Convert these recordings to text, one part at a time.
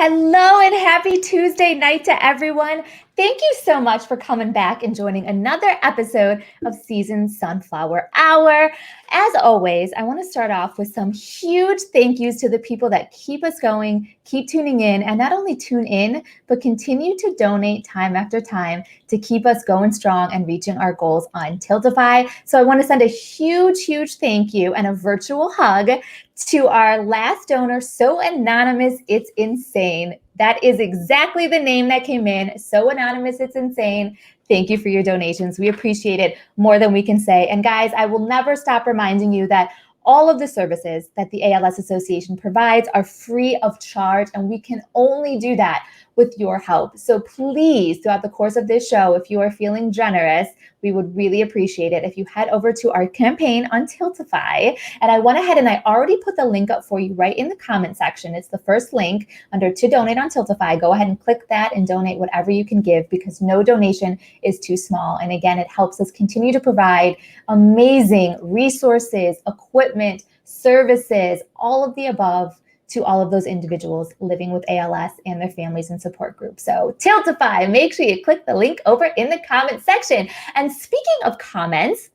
Hello and happy Tuesday night to everyone. Thank you so much for coming back and joining another episode of Season Sunflower Hour. As always, I want to start off with some huge thank yous to the people that keep us going, keep tuning in, and not only tune in, but continue to donate time after time to keep us going strong and reaching our goals on Tiltify. So I want to send a huge thank you and a virtual hug to our last donor, So Anonymous, It's Insane. That is exactly the name that came in. So Anonymous, It's Insane. Thank you for your donations. We appreciate it more than we can say. And guys, I will never stop reminding you that all of the services that the ALS Association provides are free of charge, and we can only do that with your help. So please, throughout the course of this show, if you are feeling generous, we would really appreciate it if you head over to our campaign on Tiltify. And I went ahead and I already put the link up for you right in the comment section. It's the first link under To Donate on Tiltify. Go ahead and click that and donate whatever you can give, because no donation is too small. And again, it helps us continue to provide amazing resources, equipment, services, all of the above to all of those individuals living with ALS and their families and support groups. So Tiltify, make sure you click the link over in the comment section. And speaking of comments,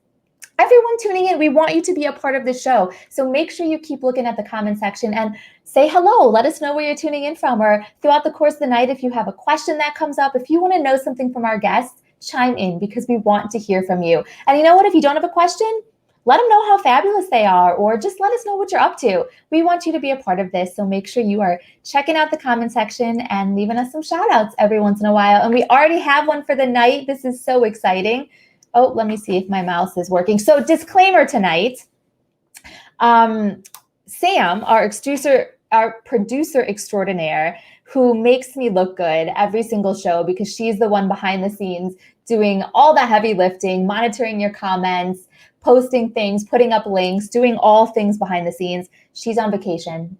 everyone tuning in, we want you to be a part of the show. So make sure you keep looking at the comment section and say hello. Let us know where you're tuning in from, or throughout the course of the night, if you have a question that comes up, if you want to know something from our guests, chime in, because we want to hear from you. And you know what? If you don't have a question, let them know how fabulous they are, or just let us know what you're up to. We want you to be a part of this, so make sure you are checking out the comment section and leaving us some shout outs every once in a while. And we already have one for the night. This is so exciting. Oh, let me see if my mouse is working. So disclaimer tonight, Sam, our producer extraordinaire, who makes me look good every single show, because she's the one behind the scenes doing all the heavy lifting, monitoring your comments, posting things, putting up links, doing all things behind the scenes. She's on vacation.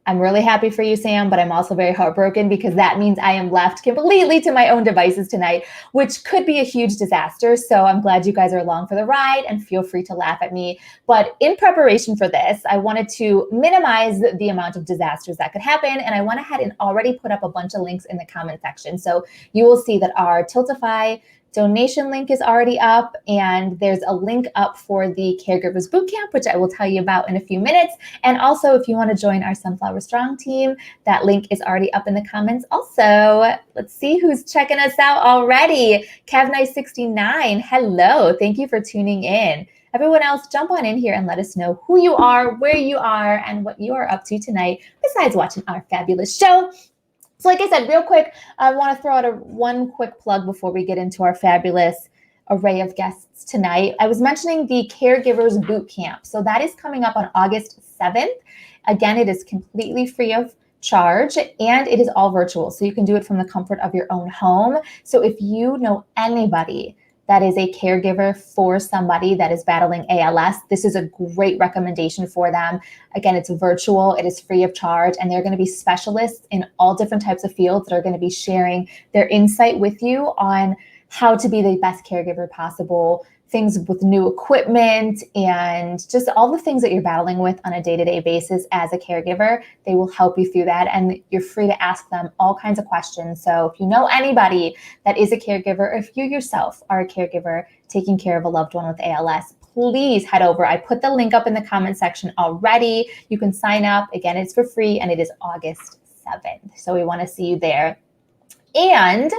I'm really happy for you, Sam, but I'm also very heartbroken, because that means I am left completely to my own devices tonight, which could be a huge disaster. So I'm glad you guys are along for the ride, and feel free to laugh at me. But in preparation for this, I wanted to minimize the amount of disasters that could happen. And I went ahead and already put up a bunch of links in the comment section. So you will see that our Tiltify donation link is already up, and there's a link up for the Caregivers Bootcamp, which I will tell you about in a few minutes. And also, if you want to join our Sunflower Strong team, that link is already up in the comments also. Let's see who's checking us out already. Cavnice69, hello. Thank you for tuning in. Everyone else, jump on in here and let us know who you are, where you are, and what you are up to tonight, besides watching our fabulous show. So like I said, real quick, I want to throw out one quick plug before we get into our fabulous array of guests tonight. I was mentioning the Caregivers Bootcamp. So that is coming up on August 7th. Again, it is completely free of charge, and it is all virtual. So you can do it from the comfort of your own home. So if you know anybody that is a caregiver for somebody that is battling ALS, this is a great recommendation for them. Again, it's virtual, it is free of charge, and they're going to be specialists in all different types of fields that are going to be sharing their insight with you on how to be the best caregiver possible, things with new equipment, and just all the things that you're battling with on a day-to-day basis as a caregiver. They will help you through that, and you're free to ask them all kinds of questions. So if you know anybody that is a caregiver, or if you yourself are a caregiver taking care of a loved one with ALS, please head over. I put the link up in the comment section already. You can sign up. Again, it's for free, and it is August 7th. So we want to see you there. And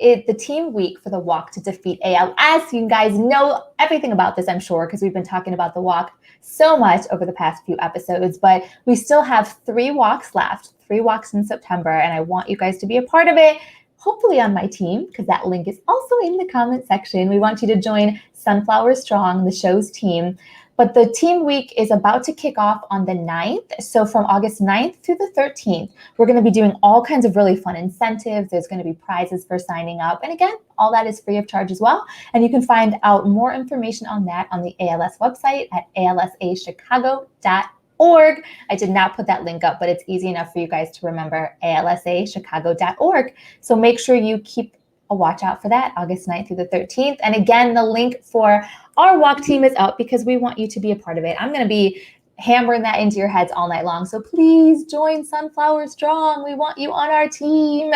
the team week for the Walk to Defeat ALS. You guys know everything about this, I'm sure, because we've been talking about the walk so much over the past few episodes, but we still have 3 walks left, 3 walks in September, and I want you guys to be a part of it, hopefully on my team, because that link is also in the comment section. We want you to join Sunflower Strong, the show's team. But the team week is about to kick off on the 9th. So from August 9th through the 13th, we're going to be doing all kinds of really fun incentives. There's going to be prizes for signing up. And again, all that is free of charge as well. And you can find out more information on that on the ALS website at alsachicago.org. I did not put that link up, but it's easy enough for you guys to remember, alsachicago.org. So make sure you keep a watch out for that, August 9th through the 13th. And again, the link for our walk team is up, because we want you to be a part of it. I'm going to be hammering that into your heads all night long. So please join Sunflower Strong. We want you on our team.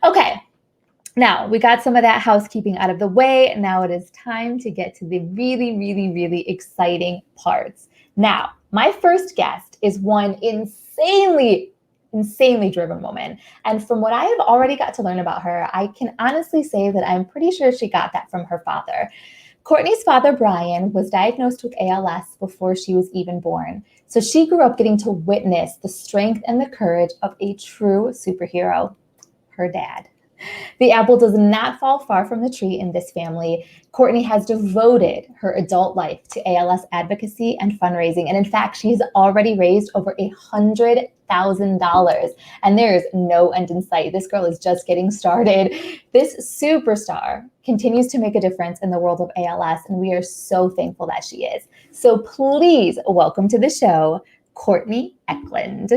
Okay. Now we got some of that housekeeping out of the way. Now it is time to get to the really, really, really exciting parts. Now, my first guest is one insanely driven woman. And from what I have already got to learn about her, I can honestly say that I'm pretty sure she got that from her father. Courtney's father, Brian, was diagnosed with ALS before she was even born. So she grew up getting to witness the strength and the courage of a true superhero, her dad. The apple does not fall far from the tree in this family. Courtney has devoted her adult life to ALS advocacy and fundraising. And in fact, she's already raised over $100,000. And there's no end in sight. This girl is just getting started. This superstar continues to make a difference in the world of ALS. And we are so thankful that she is. So please welcome to the show, Courtney Eklund.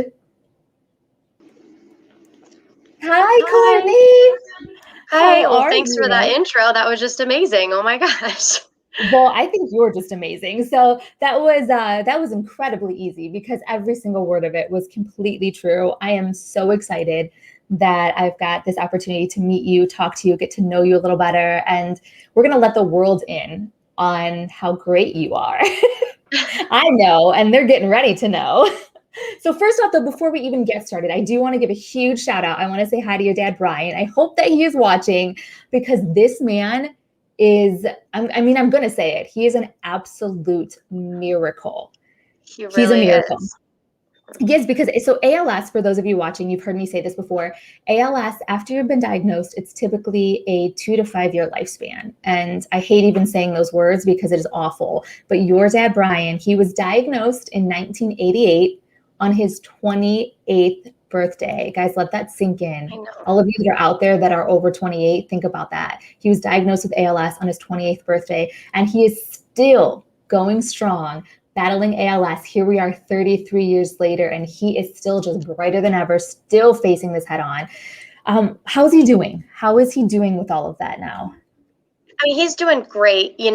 Hi, Courtney. Hi. Well, thanks for that intro. That was just amazing. Oh my gosh. Well, I think you're just amazing. So that was incredibly easy because every single word of it was completely true. I am so excited that I've got this opportunity to meet you, talk to you, get to know you a little better, and we're going to let the world in on how great you are. I know, and they're getting ready to know. So first off, though, before we even get started, I do want to give a huge shout out. I want to say hi to your dad, Brian. I hope that he is watching because this man is, I'm going to say it. He is an absolute miracle. He's a miracle. Is. Yes, because so ALS, for those of you watching, you've heard me say this before, ALS, after you've been diagnosed, it's typically a 2 to 5 year lifespan. And I hate even saying those words because it is awful. But your dad, Brian, he was diagnosed in 1988 on his 28th birthday. Guys, let that sink in. All of you that are out there that are over 28, think about that. He was diagnosed with ALS on his 28th birthday, and he is still going strong, battling ALS. Here we are 33 years later, and he is still just brighter than ever, still facing this head on. How's he doing? How is he doing with all of that now? I mean, he's doing great. He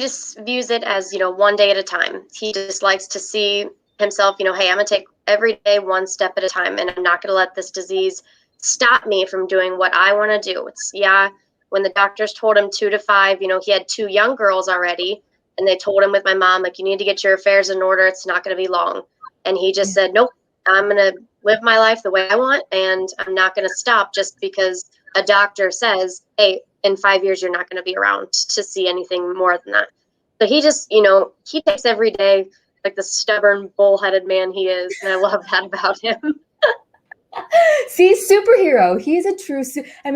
just views it as, one day at a time. He just likes to see himself, hey, I'm going to take every day one step at a time, and I'm not going to let this disease stop me from doing what I want to do. When the doctors told him 2 to 5, he had 2 young girls already, and they told him with my mom, like, you need to get your affairs in order. It's not going to be long. And he just said, nope, I'm going to live my life the way I want, and I'm not going to stop just because a doctor says, hey, in 5 years, you're not going to be around to see anything more than that. So he just, he takes every day like the stubborn, bullheaded man he is. And I love that about him. See, superhero. He's a true,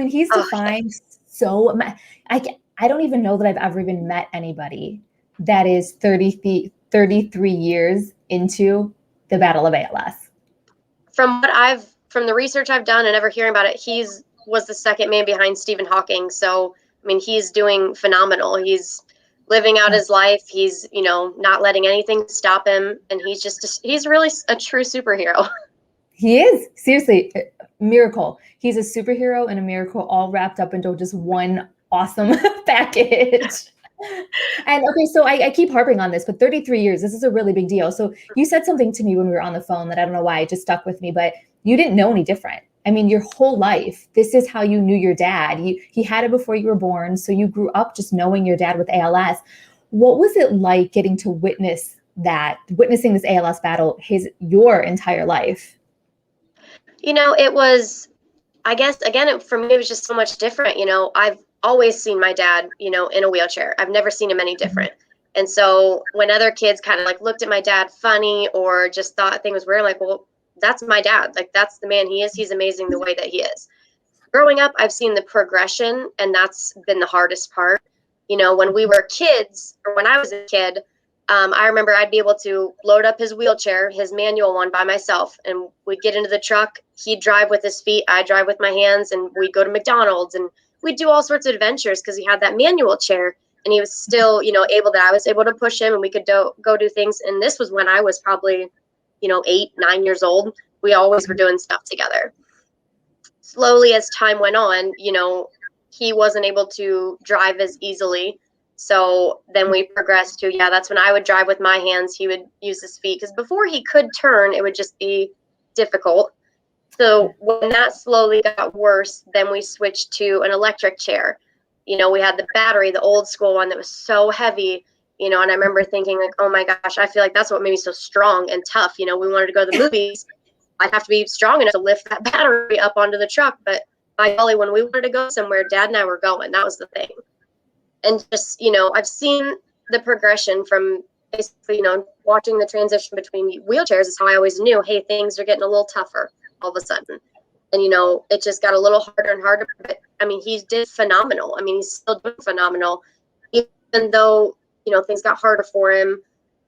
he's defined so much. I don't even know that I've ever even met anybody that is 33 years into the battle of ALS. From the research I've done and ever hearing about it, was the second man behind Stephen Hawking. So, he's doing phenomenal. He's living out his life. He's, not letting anything stop him. And he's really a true superhero. He is, seriously, miracle. He's a superhero and a miracle all wrapped up into just one awesome package. And okay, so I keep harping on this, but 33 years, this is a really big deal. So you said something to me when we were on the phone that I don't know why it just stuck with me, but you didn't know any different. Your whole life, this is how you knew your dad. He had it before you were born. So you grew up just knowing your dad with ALS. What was it like getting to witnessing this ALS battle your entire life? It was, I guess, again, for me, it was just so much different. I've always seen my dad, in a wheelchair. I've never seen him any different. And so when other kids kind of like looked at my dad funny or just thought things was weird, like, well, that's my dad. Like, that's the man he is. He's amazing the way that he is. Growing up, I've seen the progression, and that's been the hardest part. When we were kids, or when I was a kid, I remember I'd be able to load up his wheelchair, his manual one, by myself, and we'd get into the truck. He'd drive with his feet, I'd drive with my hands, and we'd go to McDonald's, and we'd do all sorts of adventures because he had that manual chair, and he was still, I was able to push him, and we could go do things. And this was when I was probably 8, 9 years old. We always were doing stuff together. Slowly, as time went on, he wasn't able to drive as easily. So then we progressed to, yeah, that's when I would drive with my hands. He would use his feet, because before he could turn, it would just be difficult. So when that slowly got worse, then we switched to an electric chair. We had the battery, the old school one that was so heavy, and I remember thinking like, oh my gosh, I feel like that's what made me so strong and tough. We wanted to go to the movies. I'd have to be strong enough to lift that battery up onto the truck. But by golly, when we wanted to go somewhere, Dad and I were going. That was the thing. And just, I've seen the progression from basically, watching the transition between wheelchairs is how I always knew, hey, things are getting a little tougher all of a sudden. And, it just got a little harder and harder. But I mean, he did phenomenal. I mean, he's still doing phenomenal, even though, things got harder for him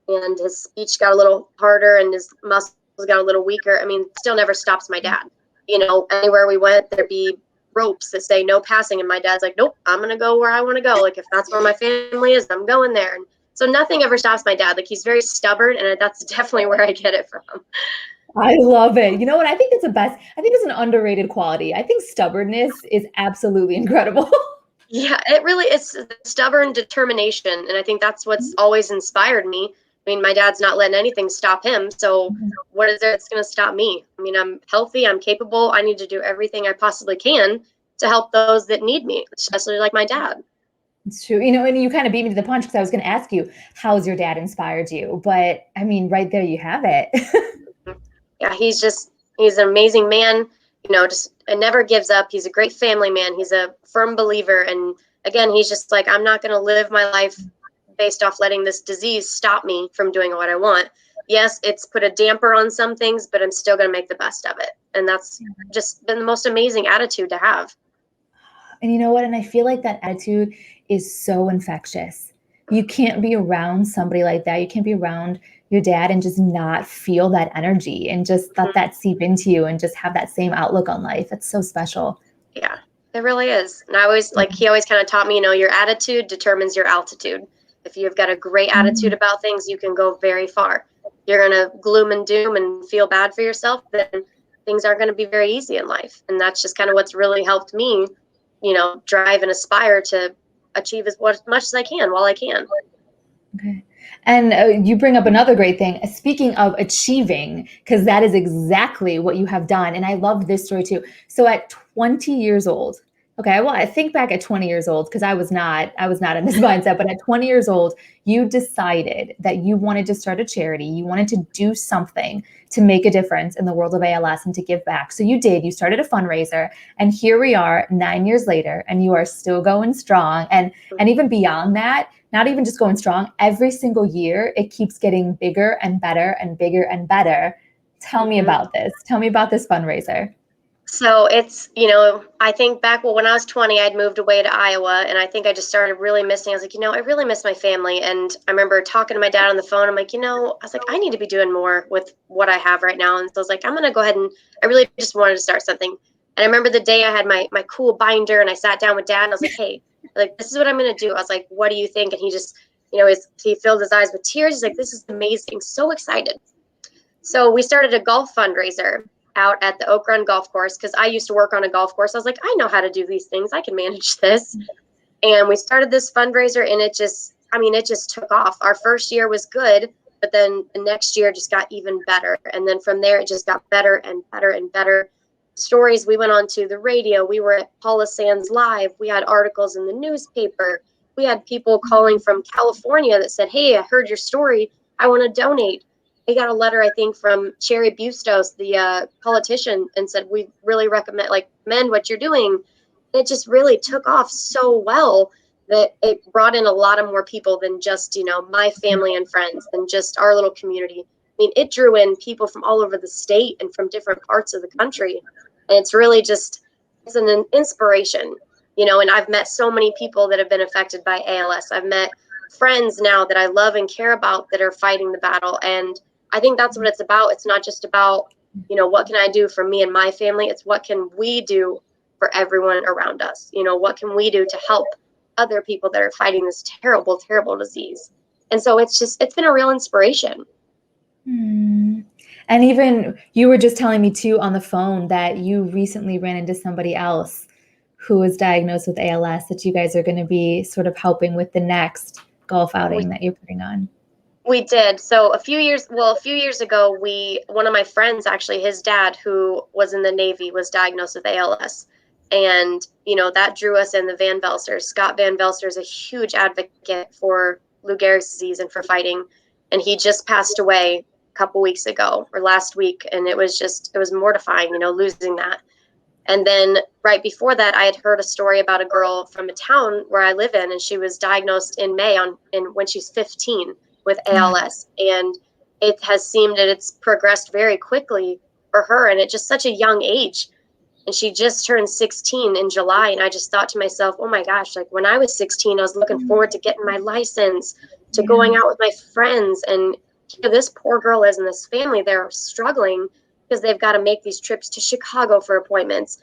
and his speech got a little harder and his muscles got a little weaker. I mean, still never stops my dad. Anywhere we went, there'd be ropes that say no passing. And my dad's like, nope, I'm going to go where I want to go. Like, if that's where my family is, I'm going there. And so nothing ever stops my dad. Like, he's very stubborn, and that's definitely where I get it from. I love it. You know what? I think it's the best. I think it's an underrated quality. I think stubbornness is absolutely incredible. Yeah, it really is stubborn determination. And I think that's what's always inspired me. I mean, my dad's not letting anything stop him. So what is there that's going to stop me? I mean, I'm healthy, I'm capable. I need to do everything I possibly can to help those that need me, especially like my dad. It's true. And you kind of beat me to the punch, because I was going to ask you, how's your dad inspired you? But I mean, right there you have it. Yeah, he's an amazing man, just and never gives up. He's a great family man. He's a firm believer. And again, he's just like, I'm not going to live my life based off letting this disease stop me from doing what I want. Yes, it's put a damper on some things, but I'm still going to make the best of it. And that's just been the most amazing attitude to have. And you know what? And I feel like that attitude is so infectious. You can't be around somebody like that. You can't be around your dad and just not feel that energy and just let that seep into you and just have that same outlook on life. It's so special. Yeah, it really is. And I always he always kind of taught me, your attitude determines your altitude. If you've got a great attitude about things, you can go very far. If you're going to gloom and doom and feel bad for yourself, then things aren't going to be very easy in life. And that's just kind of what's really helped me, drive and aspire to achieve as much as I can while I can. Okay. And you bring up another great thing. Speaking of achieving, because that is exactly what you have done. And I love this story too. So at 20 years old, okay, well, I think back at 20 years old, because I was not in this mindset, but at 20 years old, you decided that you wanted to start a charity. You wanted to do something to make a difference in the world of ALS and to give back. So you did. You started a fundraiser, and here we are 9 years later, and you are still going strong. And even beyond that, not even just going strong, every single year, it keeps getting bigger and better and bigger and better. Tell me about this. Tell me about this fundraiser. So it's, I think back, when I was 20, I'd moved away to Iowa, and I think I just started really missing. I was like, I really miss my family. And I remember talking to my dad on the phone. I'm like, I need to be doing more with what I have right now. And so I was like, I'm going to go ahead, and I really just wanted to start something. And I remember the day I had my cool binder, and I sat down with Dad, and I was like, hey, this is what I'm going to do. I was like, what do you think? And he just, he filled his eyes with tears. He's like, this is amazing. So excited. So we started a golf fundraiser out at the Oak Run Golf Course, because I used to work on a golf course. I was like, I know how to do these things. I can manage this. And we started this fundraiser, and it just took off. Our first year was good, but then the next year just got even better. And then from there, it just got better and better and better. Stories, we went on to the radio. We were at Paula Sands Live. We had articles in the newspaper. We had people calling from California that said, hey, I heard your story. I want to donate. I got a letter, I think, from Cheri Bustos, the politician, and said, we really recommend what you're doing. And it just really took off so well that it brought in a lot of more people than just, my family and friends, than just our little community. I mean, it drew in people from all over the state and from different parts of the country. And it's really it's an inspiration, and I've met so many people that have been affected by ALS. I've met friends now that I love and care about that are fighting the battle. And I think that's what it's about. It's not just about, what can I do for me and my family? It's what can we do for everyone around us? What can we do to help other people that are fighting this terrible, terrible disease? And so it's been a real inspiration. And even you were just telling me too on the phone that you recently ran into somebody else who is diagnosed with ALS that you guys are going to be sort of helping with the next golf outing that you're putting on? We did. So a few years ago, one of my friends, actually, his dad, who was in the Navy, was diagnosed with ALS. And, that drew us in, the Van Velsers. Scott Van Velser is a huge advocate for Lou Gehrig's disease and for fighting. And he just passed away a couple weeks ago or last week. And it was mortifying, losing that. And then right before that, I had heard a story about a girl from a town where I live in, and she was diagnosed in May when she's 15 with ALS. And it has seemed that it's progressed very quickly for her, and at just such a young age. And she just turned 16 in July. And I just thought to myself, oh my gosh, like when I was 16, I was looking forward to getting my license, to going out with my friends. And here this poor girl is in this family, they're struggling because they've got to make these trips to Chicago for appointments.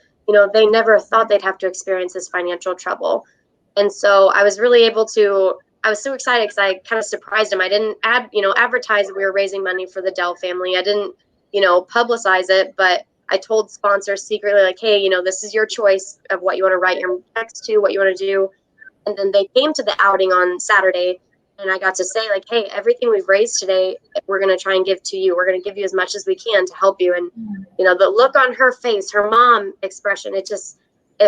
They never thought they'd have to experience this financial trouble. And so I was so excited because I kind of surprised him. I didn't advertise that we were raising money for the Dell family. I didn't, publicize it, but I told sponsors secretly, like, hey, this is your choice of what you want to write your checks to, what you want to do. And then they came to the outing on Saturday, and I got to say, like, hey, everything we've raised today, we're going to try and give to you. We're going to give you as much as we can to help you. And, the look on her face, her mom expression, it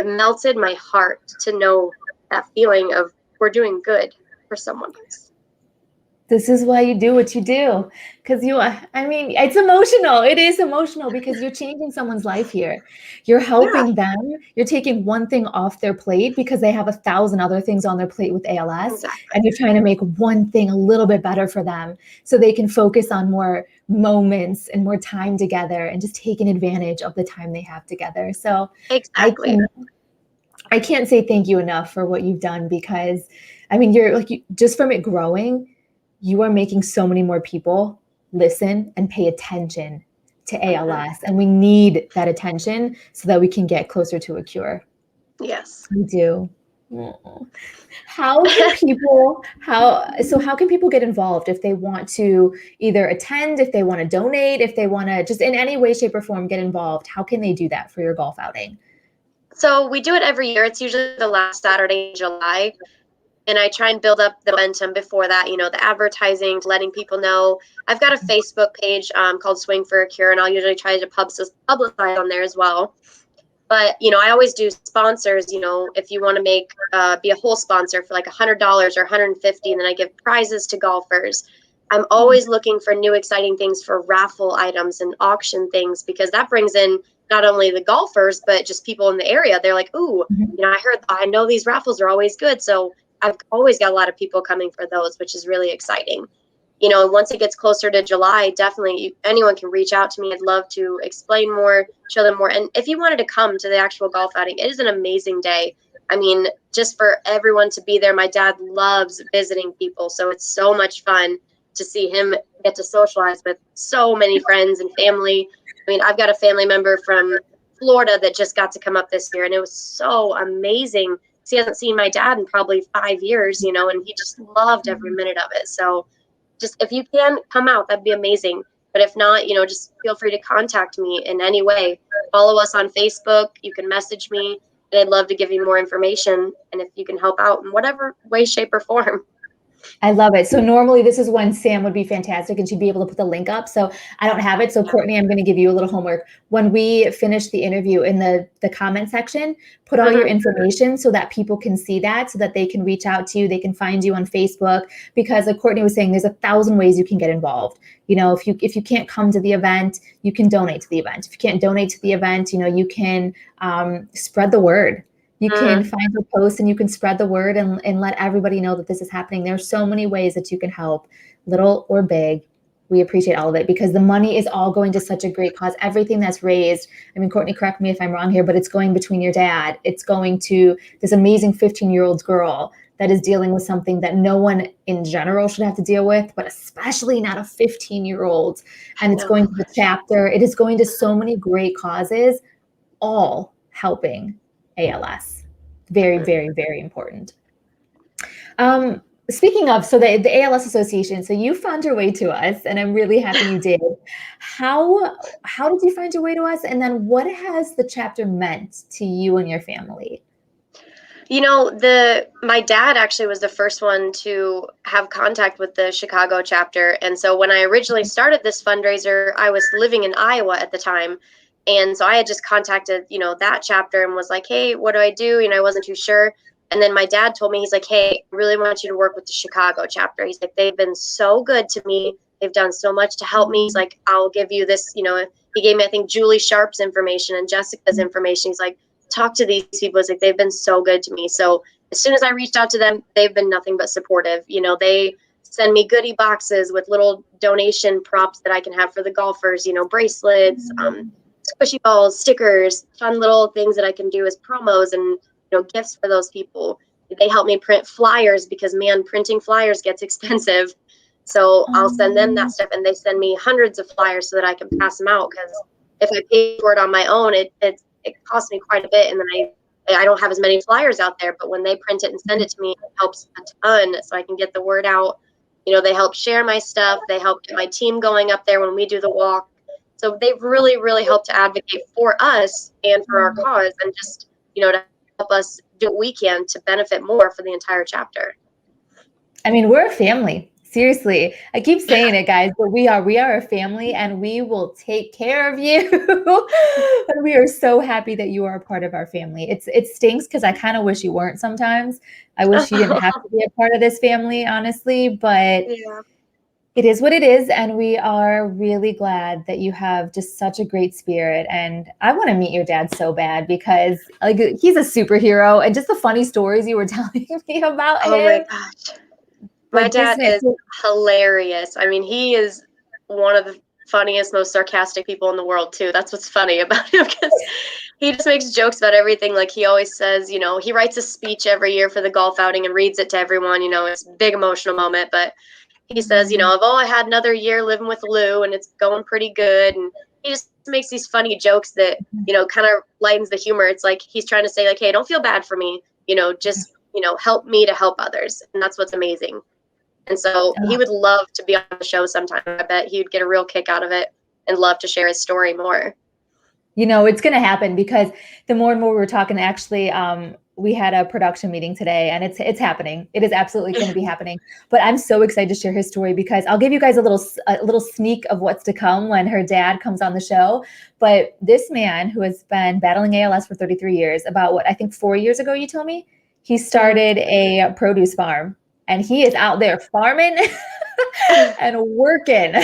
melted my heart to know that feeling of we're doing good for someone else. This is why you do what you do. Because it's emotional. It is emotional because you're changing someone's life here. You're helping them. You're taking one thing off their plate because they have 1,000 other things on their plate with ALS. Exactly. And you're trying to make one thing a little bit better for them so they can focus on more moments and more time together and just taking advantage of the time they have together. So exactly. I can't say thank you enough for what you've done because, you're just from it growing, you are making so many more people listen and pay attention to ALS. And we need that attention so that we can get closer to a cure. Yes. We do. How can people get involved if they want to either attend, if they want to donate, if they want to just in any way, shape, or form get involved? How can they do that for your golf outing? So we do it every year. It's usually the last Saturday in July. And I try and build up the momentum before that, the advertising, letting people know. I've got a Facebook page called Swing for a Cure, and I'll usually try to publicize on there as well. But, I always do sponsors, if you want to be a whole sponsor for like $100 or $150, and then I give prizes to golfers. I'm always looking for new, exciting things for raffle items and auction things, because that brings in not only the golfers, but just people in the area. They're like, ooh, I know these raffles are always good. So I've always got a lot of people coming for those, which is really exciting. Once it gets closer to July, definitely anyone can reach out to me. I'd love to explain more, show them more. And if you wanted to come to the actual golf outing, it is an amazing day. Just for everyone to be there. My dad loves visiting people, so it's so much fun to see him get to socialize with so many friends and family. I've got a family member from Florida that just got to come up this year, and it was so amazing. He hasn't seen my dad in probably 5 years, and he just loved every minute of it. So just if you can come out, that'd be amazing. But if not, just feel free to contact me in any way. Follow us on Facebook. You can message me, and I'd love to give you more information. And if you can help out in whatever way, shape, or form. I love it. So normally this is when Sam would be fantastic and she'd be able to put the link up. So I don't have it. So Courtney, I'm going to give you a little homework. When we finish the interview, in the comment section, put all your information so that people can see that, so that they can reach out to you. They can find you on Facebook, because like Courtney was saying, there's 1,000 ways you can get involved. If you can't come to the event, you can donate to the event. If you can't donate to the event, you can spread the word. You can find a post and you can spread the word and let everybody know that this is happening. There are so many ways that you can help, little or big. We appreciate all of it because the money is all going to such a great cause. Everything that's raised, Courtney, correct me if I'm wrong here, but it's going between your dad. It's going to this amazing 15-year-old girl that is dealing with something that no one in general should have to deal with, but especially not a 15-year-old. And it's going to the chapter. It is going to so many great causes, all helping ALS. Very, very, very important. Speaking of, so the ALS Association, so you found your way to us, and I'm really happy you did. How did you find your way to us? And then what has the chapter meant to you and your family? My dad actually was the first one to have contact with the Chicago chapter. And so when I originally started this fundraiser, I was living in Iowa at the time. And so I had just contacted, that chapter and was like, hey, what do I do? I wasn't too sure. And then my dad told me, he's like, hey, I really want you to work with the Chicago chapter. He's like, they've been so good to me. They've done so much to help me. He's like, I'll give you this, he gave me, I think, Julie Sharp's information and Jessica's information. He's like, talk to these people. It's like, they've been so good to me. So as soon as I reached out to them, they've been nothing but supportive. They send me goodie boxes with little donation props that I can have for the golfers, bracelets, squishy balls, stickers, fun little things that I can do as promos and, gifts for those people. They help me print flyers because, man, printing flyers gets expensive. So I'll send them that stuff, and they send me hundreds of flyers so that I can pass them out, because if I pay for it on my own, it costs me quite a bit, and then I don't have as many flyers out there. But when they print it and send it to me, it helps a ton, so I can get the word out. They help share my stuff. They help get my team going up there when we do the walk. So they've really, really helped to advocate for us and for our cause, and just, to help us do what we can to benefit more for the entire chapter. I mean, we're a family. Seriously, I keep saying it, guys, but we are a family, and we will take care of you. And we are so happy that you are a part of our family. It stinks because I kind of wish you weren't sometimes. I wish you didn't have to be a part of this family, honestly, but Yeah. It is what it is. And we are really glad that you have just such a great spirit. And I want to meet your dad so bad, because he's a superhero, and just the funny stories you were telling me about him. Oh my gosh. My dad is hilarious. I mean, he is one of the funniest, most sarcastic people in the world too. That's what's funny about him, because he just makes jokes about everything. Like, he always says, he writes a speech every year for the golf outing and reads it to everyone. It's a big emotional moment, but he says, I had another year living with Lou, and it's going pretty good. And he just makes these funny jokes that, kind of lightens the humor. It's like he's trying to say, like, hey, don't feel bad for me, just, help me to help others. And that's what's amazing. And so he would love to be on the show sometime. I bet he'd get a real kick out of it and love to share his story more. It's going to happen, because the more and more we're talking, actually, we had a production meeting today, and it's happening. It is absolutely going to be happening. But I'm so excited to share his story, because I'll give you guys a little sneak of what's to come when her dad comes on the show. But this man, who has been battling ALS for 33 years, about I think 4 years ago, you told me, he started a produce farm, and he is out there farming and working.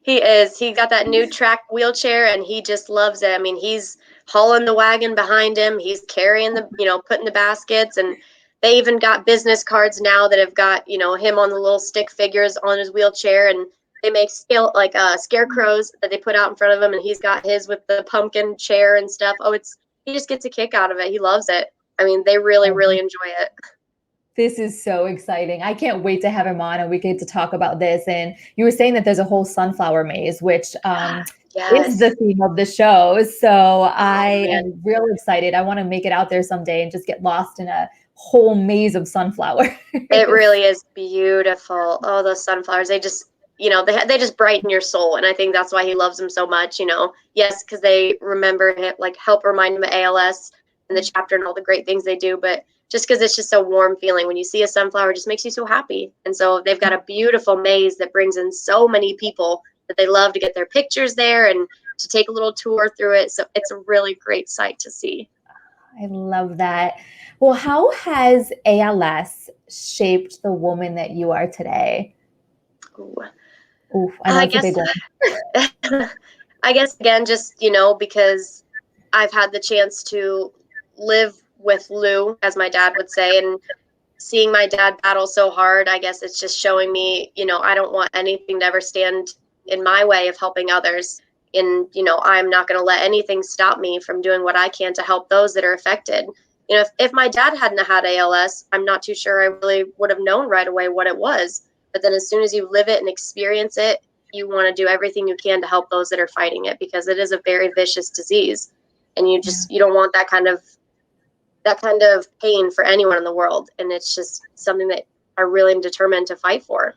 He is. He got that new track wheelchair, and he just loves it. I mean, he's hauling the wagon behind him. He's carrying putting the baskets, and they even got business cards now that have got, him on the little stick figures on his wheelchair, and they make scarecrows that they put out in front of him, and he's got his with the pumpkin chair and stuff. He just gets a kick out of it. He loves it. I mean, they really, really enjoy it. This is so exciting. I can't wait to have him on, and we get to talk about this. And you were saying that there's a whole sunflower maze, which is the theme of the show. So I am real excited. I want to make it out there someday and just get lost in a whole maze of sunflowers. It really is beautiful. Oh, those sunflowers, they just, they just brighten your soul. And I think that's why he loves them so much, Yes, because they remember him, like, help remind him of ALS and the chapter and all the great things they do. But just because it's just a warm feeling when you see a sunflower, it just makes you so happy. And so they've got a beautiful maze that brings in so many people that they love to get their pictures there and to take a little tour through it. So it's a really great sight to see. I love that. Well, how has ALS shaped the woman that you are today? Ooh, I know it's a big one. I guess, again, just, because I've had the chance to live with Lou, as my dad would say, and seeing my dad battle so hard, I guess it's just showing me, I don't want anything to ever stand in my way of helping others. And, I'm not going to let anything stop me from doing what I can to help those that are affected. If my dad hadn't had ALS, I'm not too sure I really would have known right away what it was. But then as soon as you live it and experience it, you want to do everything you can to help those that are fighting it, because it is a very vicious disease. And you don't want that kind of pain for anyone in the world. And it's just something that I really am determined to fight for.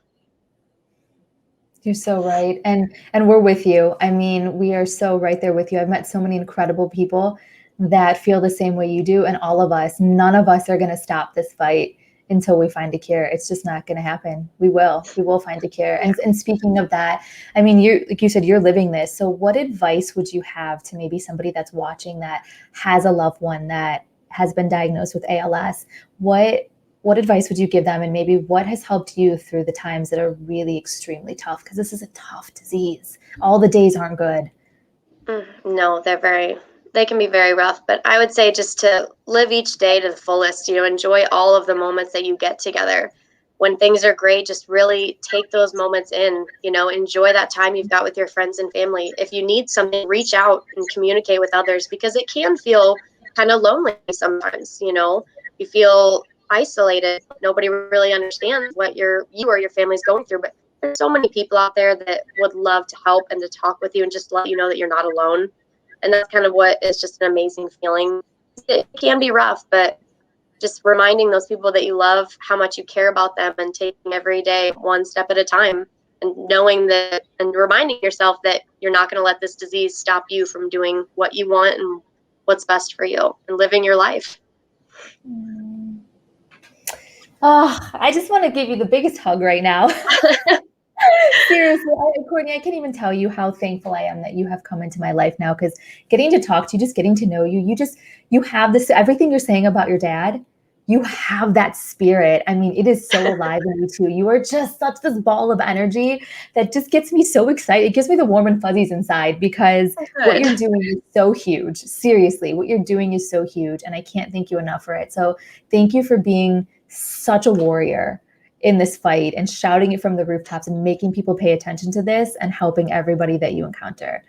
You're so right. And we're with you. I mean, we are so right there with you. I've met so many incredible people that feel the same way you do. And all of us, none of us are going to stop this fight until we find a cure. It's just not going to happen. We will find a cure. And speaking of that, I mean, like you said, you're living this. So what advice would you have to maybe somebody that's watching that has a loved one that has been diagnosed with ALS? What advice would you give them? And maybe what has helped you through the times that are really extremely tough? Because this is a tough disease. All the days aren't good. No, they can be very rough, but I would say just to live each day to the fullest, enjoy all of the moments that you get together. When things are great, just really take those moments in, enjoy that time you've got with your friends and family. If you need something, reach out and communicate with others, because it can feel kind of lonely sometimes, you feel isolated. Nobody really understands what you or your family's going through, but there's so many people out there that would love to help and to talk with you and just let you know that you're not alone. And that's kind of what is just an amazing feeling. It can be rough, but just reminding those people that you love, how much you care about them, and taking every day one step at a time, and knowing that and reminding yourself that you're not going to let this disease stop you from doing what you want and what's best for you and living your life. Oh, I just want to give you the biggest hug right now. Seriously, Courtney, I can't even tell you how thankful I am that you have come into my life now, because getting to talk to you, just getting to know you, you have this, everything you're saying about your dad, you have that spirit. I mean, it is so alive in you too. You are just such this ball of energy that just gets me so excited. It gives me the warm and fuzzies inside, because what you're doing is so huge. Seriously, what you're doing is so huge, and I can't thank you enough for it. So thank you for being such a warrior in this fight and shouting it from the rooftops and making people pay attention to this and helping everybody that you encounter.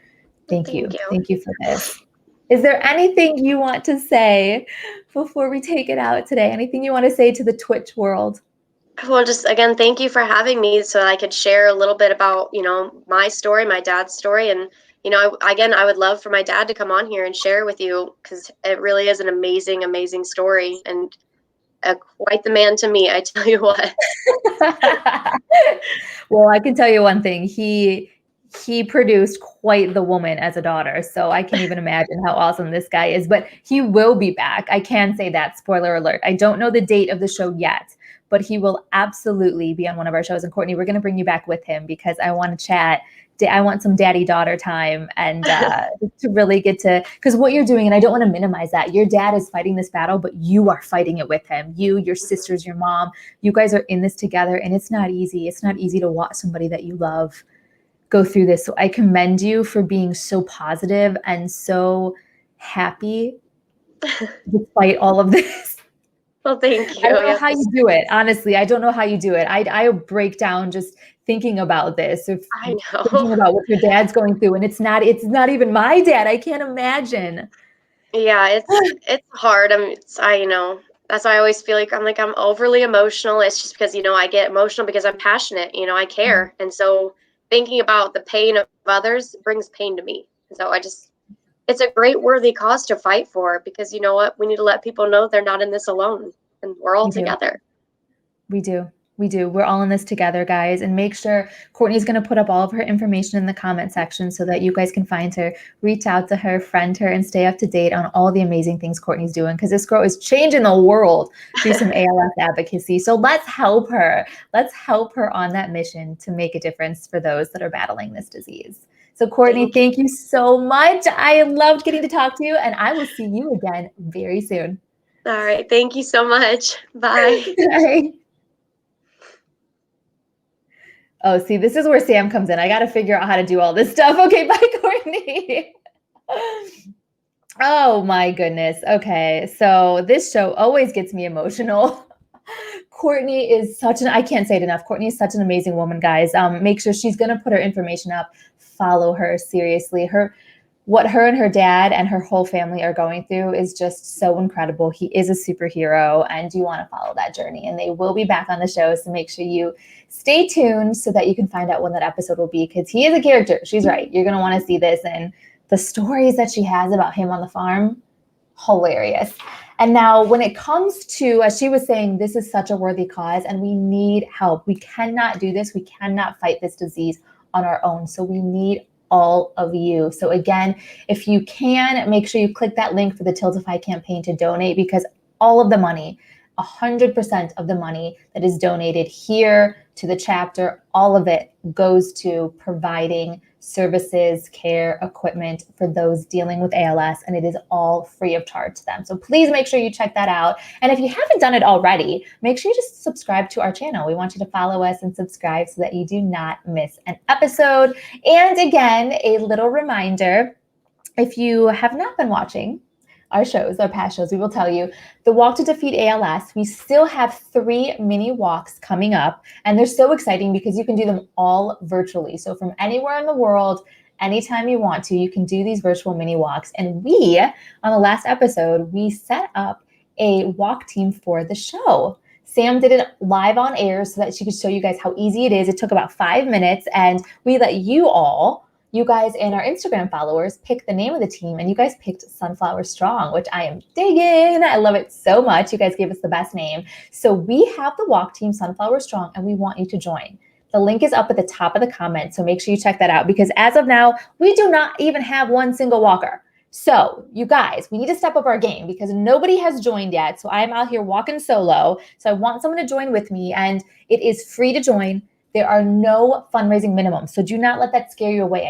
Thank you. Thank you for this. Is there anything you want to say before we take it out today? Anything you want to say to the Twitch world? Well, just again, thank you for having me so I could share a little bit about, my story, my dad's story. And, I would love for my dad to come on here and share with you, because it really is an amazing, amazing story, and quite the man to me, I tell you what. Well, I can tell you one thing. He produced quite the woman as a daughter. So I can't even imagine how awesome this guy is. But he will be back. I can say that. Spoiler alert. I don't know the date of the show yet, but he will absolutely be on one of our shows. And Courtney, we're going to bring you back with him, because I want to chat. I want some daddy-daughter time, and to really get to, because what you're doing, and I don't want to minimize that, your dad is fighting this battle, but you are fighting it with him. You, your sisters, your mom, you guys are in this together, and it's not easy. It's not easy to watch somebody that you love go through this. So I commend you for being so positive and so happy despite all of this. Well, thank you. I don't know how you do it. Honestly, I don't know how you do it. I break down just thinking about this. I know. Thinking about what your dad's going through, and it's not even my dad. I can't imagine. Yeah, it's hard. That's why I always feel like I'm overly emotional. It's just because, I get emotional because I'm passionate, I care. And so thinking about the pain of others brings pain to me. And so it's a great worthy cause to fight for, because you know what? We need to let people know they're not in this alone, and we're all together. We do. We're all in this together, guys. And make sure Courtney's going to put up all of her information in the comment section so that you guys can find her, reach out to her, friend her, and stay up to date on all the amazing things Courtney's doing, because this girl is changing the world through some ALS advocacy. So let's help her. Let's help her on that mission to make a difference for those that are battling this disease. So Courtney, thank you so much. I loved getting to talk to you, and I will see you again very soon. All right. Thank you so much. Bye. Bye. Oh, see, this is where Sam comes in. I got to figure out how to do all this stuff. Okay, bye, Courtney. Oh, my goodness. Okay, so this show always gets me emotional. Courtney is I can't say it enough. Courtney is such an amazing woman, guys. Make sure she's going to put her information up. Follow her, seriously. What her and her dad and her whole family are going through is just so incredible. He is a superhero, and you want to follow that journey. And they will be back on the show, so make sure you stay tuned so that you can find out when that episode will be, because he is a character. She's right. You're going to want to see this. And the stories that she has about him on the farm, hilarious. And now when it comes to, as she was saying, this is such a worthy cause, and we need help. We cannot do this. We cannot fight this disease on our own. So we need all of you. So again, if you can, make sure you click that link for the Tiltify campaign to donate, because all of the money, 100% of the money that is donated here to the chapter, all of it goes to providing services, care, equipment for those dealing with ALS, and it is all free of charge to them. So please make sure you check that out. And if you haven't done it already, make sure you just subscribe to our channel. We want you to follow us and subscribe so that you do not miss an episode. And again, a little reminder, if you have not been watching our shows, our past shows, we will tell you the Walk to Defeat ALS, we still have 3 mini walks coming up, and they're so exciting because you can do them all virtually. So from anywhere in the world, anytime you want to, you can do these virtual mini walks. And we, on the last episode, we set up a walk team for the show. Sam did it live on air so that she could show you guys how easy it is. It took about 5 minutes, and we let you guys and our Instagram followers pick the name of the team, and you guys picked Sunflower Strong, which I am digging. I love it so much. You guys gave us the best name. So we have the walk team Sunflower Strong, and we want you to join. The link is up at the top of the comments, so make sure you check that out, because as of now, we do not even have one single walker. So you guys, we need to step up our game because nobody has joined yet. So I'm out here walking solo. So I want someone to join with me, and it is free to join. There are no fundraising minimums. So do not let that scare you away.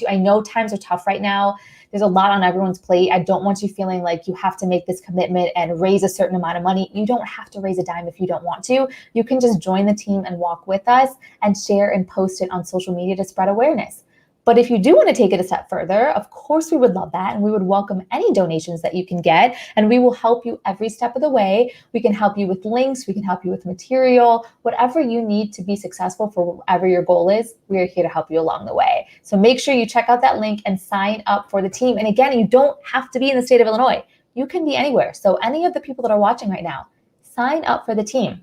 I know times are tough right now. There's a lot on everyone's plate. I don't want you feeling like you have to make this commitment and raise a certain amount of money. You don't have to raise a dime if you don't want to. You can just join the team and walk with us and share and post it on social media to spread awareness. But if you do want to take it a step further, of course, we would love that. And we would welcome any donations that you can get. And we will help you every step of the way. We can help you with links. We can help you with material, whatever you need to be successful for whatever your goal is. We are here to help you along the way. So make sure you check out that link and sign up for the team. And again, you don't have to be in the state of Illinois. You can be anywhere. So any of the people that are watching right now, sign up for the team.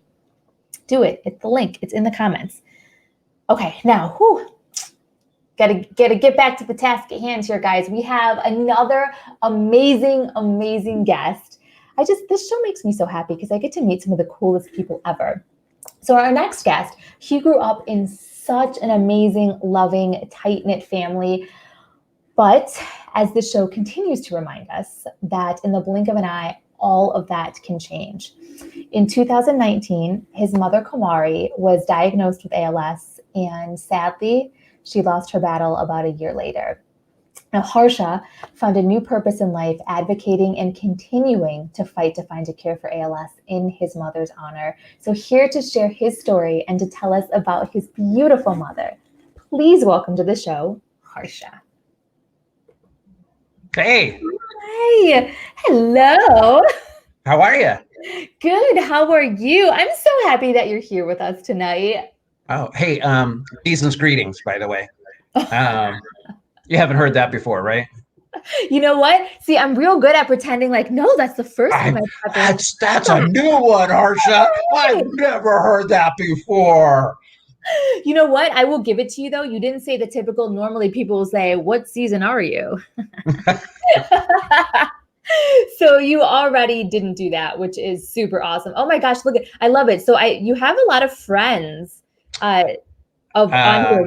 Do it. It's the link. It's in the comments. Okay, now, Gotta get back to the task at hand here, guys. We have another amazing guest. This show makes me so happy because I get to meet some of the coolest people ever. So our next guest, he grew up in such an amazing, loving, tight-knit family. But as the show continues to remind us that in the blink of an eye, all of that can change. In 2019, his mother, Kamari, was diagnosed with ALS, and sadly, she lost her battle about a year later. Now, Harsha found a new purpose in life, advocating and continuing to fight to find a cure for ALS in his mother's honor. So here to share his story and to tell us about his beautiful mother, please welcome to the show, Harsha. Hey. Hi. Hello. How are you? Good. How are you? I'm so happy that you're here with us tonight. Oh, hey, season's greetings, by the way. You haven't heard that before, right? You know what? See, I'm real good at pretending like, no, that's the first time I've ever. That's a new one, Harsha. I've never heard that before. You know what? I will give it to you, though. You didn't say the typical, normally people will say, what season are you? So you already didn't do that, which is super awesome. Oh my gosh, look, I love it. So you have a lot of friends on here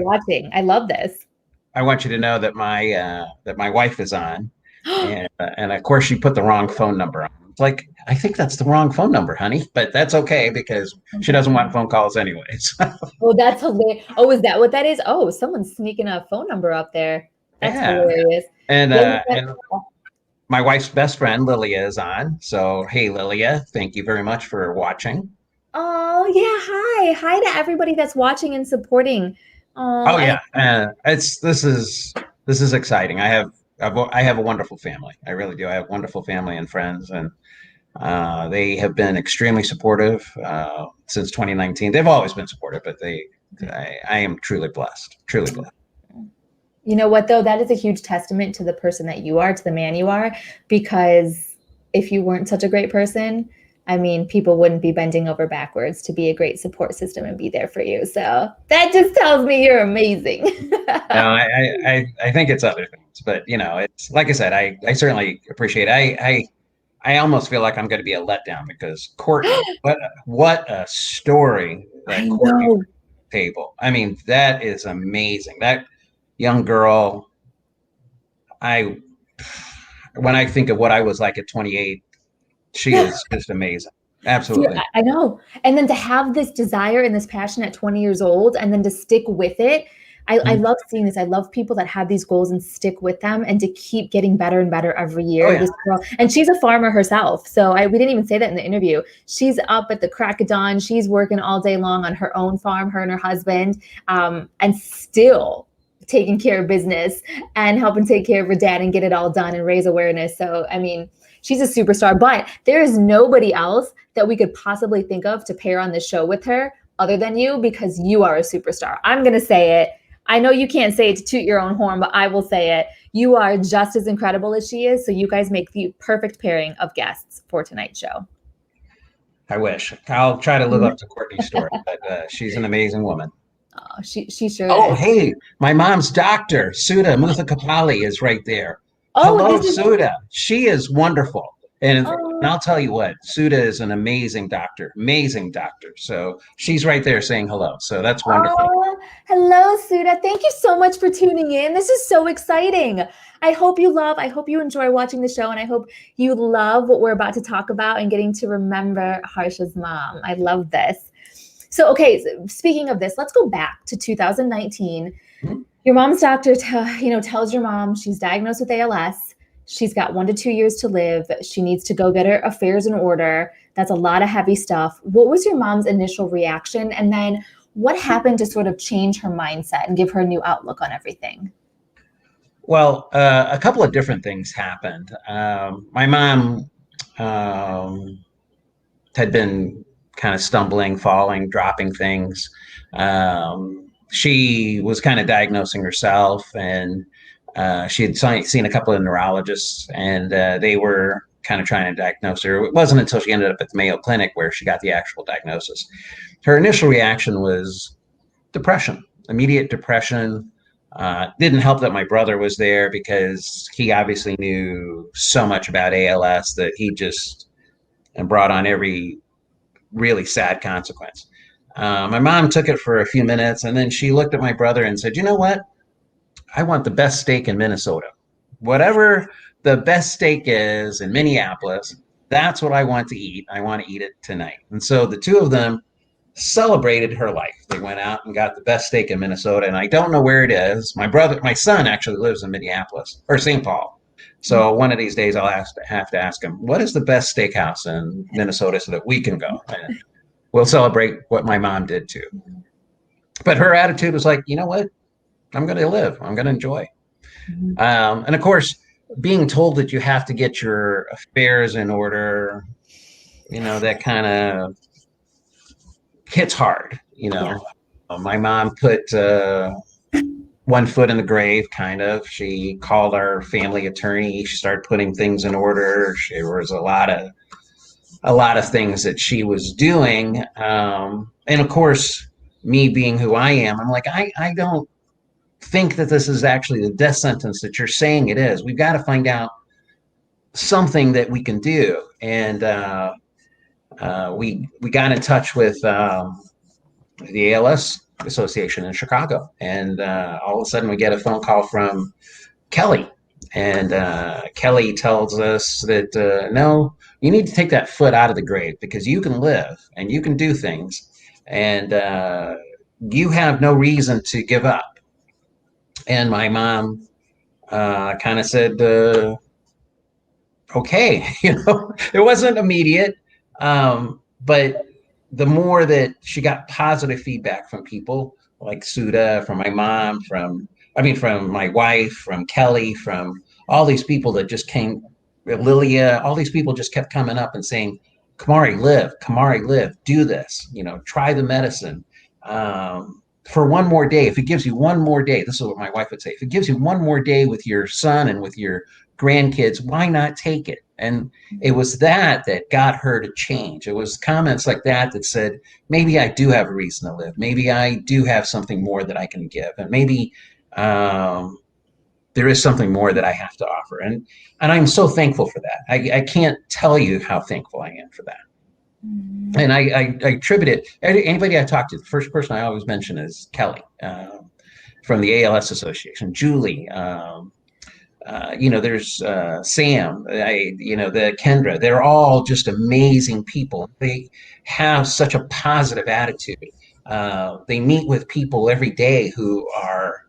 watching. I love this. I want you to know that my wife is on, and of course she put the wrong phone number on. It's like, I think that's the wrong phone number, honey, but that's okay because she doesn't want phone calls anyways. Oh, that's hilarious. Oh, is that what that is? Oh, someone's sneaking a phone number up there. That's hilarious. And my wife's best friend, Lilia, is on. So, hey, Lilia, thank you very much for watching. Oh, yeah. Hi. Hi to everybody that's watching and supporting. Oh yeah. This is exciting. I have a wonderful family. I really do. I have wonderful family and friends, and they have been extremely supportive since 2019. They've always been supportive, but I am truly blessed. Truly blessed. You know what, though? That is a huge testament to the person that you are, to the man you are, because if you weren't such a great person, I mean, people wouldn't be bending over backwards to be a great support system and be there for you. So that just tells me you're amazing. No, I think it's other things, but it's like I said, I certainly appreciate it. I almost feel like I'm going to be a letdown because Courtney, what a story that Courtney table. I mean, that is amazing. That young girl I when I think of what I was like at 28, she is just amazing. See, Absolutely. I know. And then to have this desire and this passion at 20 years old and then to stick with it. I Mhm. love seeing this. I love people that have these goals and stick with them and to keep getting better and better every Oh year. yeah. This girl, and she's a farmer herself. So we didn't even say that in the interview. She's up at the crack of dawn. She's working all day long on her own farm, her and her husband, and still taking care of business and helping take care of her dad and get it all done and raise awareness. So, I mean, she's a superstar, but there is nobody else that we could possibly think of to pair on this show with her other than you because you are a superstar. I'm going to say it. I know you can't say it to toot your own horn, but I will say it. You are just as incredible as she is. So you guys make the perfect pairing of guests for tonight's show. I wish. I'll try to live up to Courtney's story, but she's an amazing woman. Oh, she sure Oh, is. hey, my mom's doctor, Sudha Muthakapali, is right there. Oh, Hello, this is. Sudha. She is wonderful. And Oh, I'll tell you what, Sudha is an amazing doctor, amazing doctor. So she's right there saying hello. So that's wonderful. oh, hello, Sudha. Thank you so much for tuning in. This is so exciting. I hope you enjoy watching the show, and I hope you love what we're about to talk about and getting to remember Harsha's mom. I love this. So, okay, speaking of this, let's go back to 2019. Mhm. Your mom's doctor tells your mom she's diagnosed with ALS. She's got 1 to 2 years to live. She needs to go get her affairs in order. That's a lot of heavy stuff. What was your mom's initial reaction? And then what happened to sort of change her mindset and give her a new outlook on everything? Well, a couple of different things happened. My mom had been kind of stumbling, falling, dropping things. She was kind of diagnosing herself, and she had seen a couple of neurologists, and they were kind of trying to diagnose her. It wasn't until she ended up at the Mayo Clinic where she got the actual diagnosis. Her initial reaction was depression, immediate depression. Didn't help that my brother was there because he obviously knew so much about ALS that he just and brought on every really sad consequence. My mom took it for a few minutes and then she looked at my brother and said, "You know what? I want the best steak in Minnesota. Whatever the best steak is in Minneapolis, that's what I want to eat. I want to eat it tonight." And so the two of them celebrated her life. They went out and got the best steak in Minnesota. And I don't know where it is. My son actually lives in Minneapolis or St. Paul. So one of these days I'll have to ask him, what is the best steakhouse in Minnesota so that we can go? And we'll celebrate what my mom did too. But her attitude was like, you know what? I'm going to live. I'm going to enjoy. And of course, being told that you have to get your affairs in order, that kind of hits hard. Yeah. My mom put one foot in the grave, kind of. She called our family attorney. She started putting things in order. There was a lot of things that she was doing, and of course, me being who I am, I'm like, I don't think that this is actually the death sentence that you're saying it is. We've got to find out something that we can do, and we got in touch with the ALS Association in Chicago, and all of a sudden we get a phone call from Kelly, and Kelly tells us that no, you need to take that foot out of the grave because you can live and you can do things, and you have no reason to give up. And my mom kind of said, okay, it wasn't immediate, but the more that she got positive feedback from people like Sudha, from my mom, from my wife, from Kelly, from all these people that just came, Lilia, all these people just kept coming up and saying, Kamari, live, do this, try the medicine. For one more day, if it gives you one more day, this is what my wife would say, if it gives you one more day with your son and with your grandkids, why not take it? And it was that got her to change. It was comments like that said, maybe I do have a reason to live. Maybe I do have something more that I can give. And maybe there is something more that I have to offer. And I'm so thankful for that. I can't tell you how thankful I am for that. And I attribute it, anybody I talk to, the first person I always mention is Kelly from the ALS Association, Julie, there's Sam, the Kendra. They're all just amazing people. They have such a positive attitude. They meet with people every day who are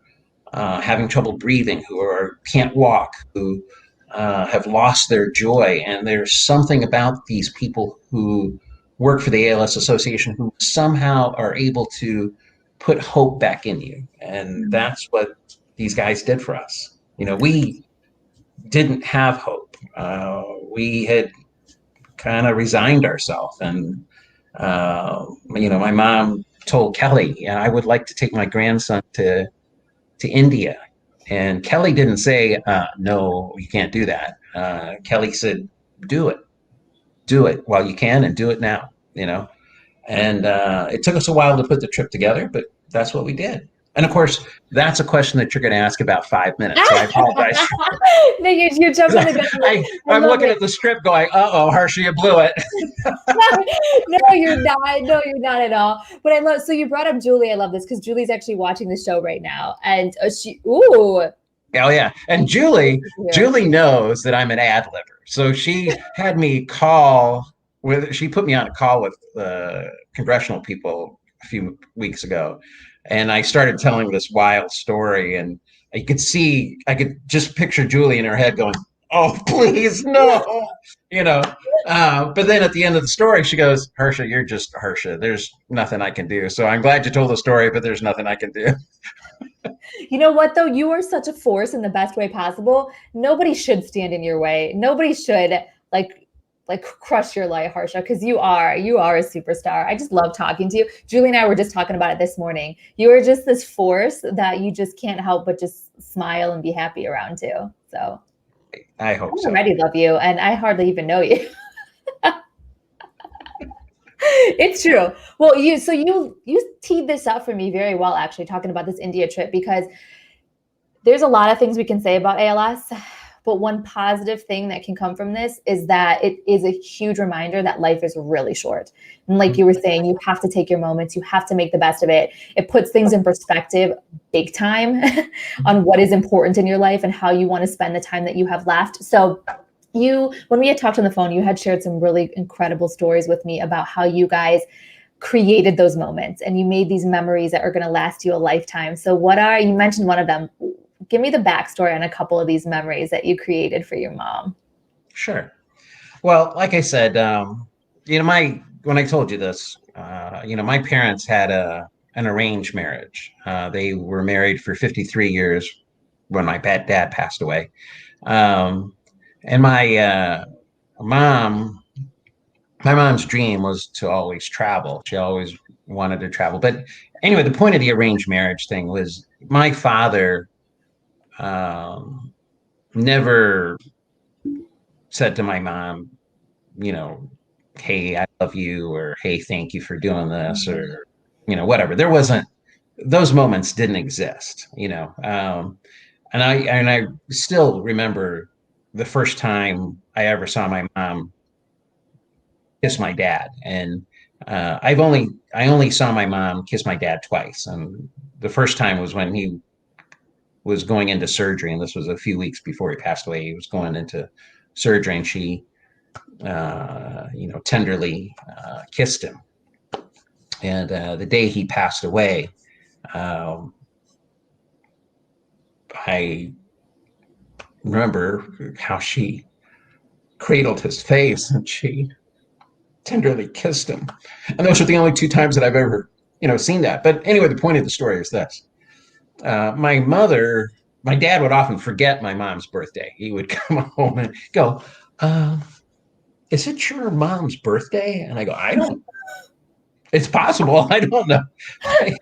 having trouble breathing, can't walk, who have lost their joy. And there's something about these people who work for the ALS Association who somehow are able to put hope back in you. And that's what these guys did for us. We didn't have hope. We had kind of resigned ourselves. And, my mom told Kelly, I would like to take my grandson to India. And Kelly didn't say, no, you can't do that. Kelly said, do it while you can, and do it now, And it took us a while to put the trip together, but that's what we did. And of course, that's a question that you're going to ask about 5 minutes. So I apologize. No, you jumped on the gun. I'm looking at the script going, Harsha, you blew it. No, you're not. No, you're not at all. But I love, so you brought up Julie. I love this because Julie's actually watching the show right now. And Oh yeah. And Julie knows that I'm an ad libber. So she had me she put me on a call with congressional people a few weeks ago. And I started telling this wild story, and I could just picture Julie in her head going, oh, please, no, but then at the end of the story, she goes, Harsha, you're just Harsha. There's nothing I can do. So I'm glad you told the story, but there's nothing I can do. You know what, though? You are such a force in the best way possible. Nobody should stand in your way. Nobody should like crush your life, Harsha, because you are a superstar. I just love talking to you. Julie and I were just talking about it this morning. You are just this force that you just can't help but just smile and be happy around too. So I hope so. I already love you, and I hardly even know you. It's true. Well, you teed this up for me very well, actually, talking about this India trip, because there's a lot of things we can say about ALS. But one positive thing that can come from this is that it is a huge reminder that life is really short. And like you were saying, you have to take your moments. You have to make the best of it. It puts things in perspective big time on what is important in your life and how you want to spend the time that you have left. So when we had talked on the phone, you had shared some really incredible stories with me about how you guys created those moments and you made these memories that are going to last you a lifetime. So you mentioned one of them. Give me the backstory on a couple of these memories that you created for your mom. Sure. Well, like I said, when I told you this, my parents had an arranged marriage. They were married for 53 years when my dad passed away. And my mom's dream was to always travel. She always wanted to travel. But anyway, the point of the arranged marriage thing was my father never said to my mom, hey, I love you, or hey, thank you for doing this, or whatever. Those moments didn't exist, and I still remember the first time I ever saw my mom kiss my dad, and I only saw my mom kiss my dad twice, and the first time was when he was going into surgery, and this was a few weeks before he passed away. He was going into surgery, and she, tenderly kissed him. And the day he passed away, I remember how she cradled his face and she tenderly kissed him. And those are the only two times that I've ever, seen that. But anyway, the point of the story is this. My dad would often forget my mom's birthday. He would come home and go, is it your mom's birthday? And I go, it's possible. I don't know. Okay.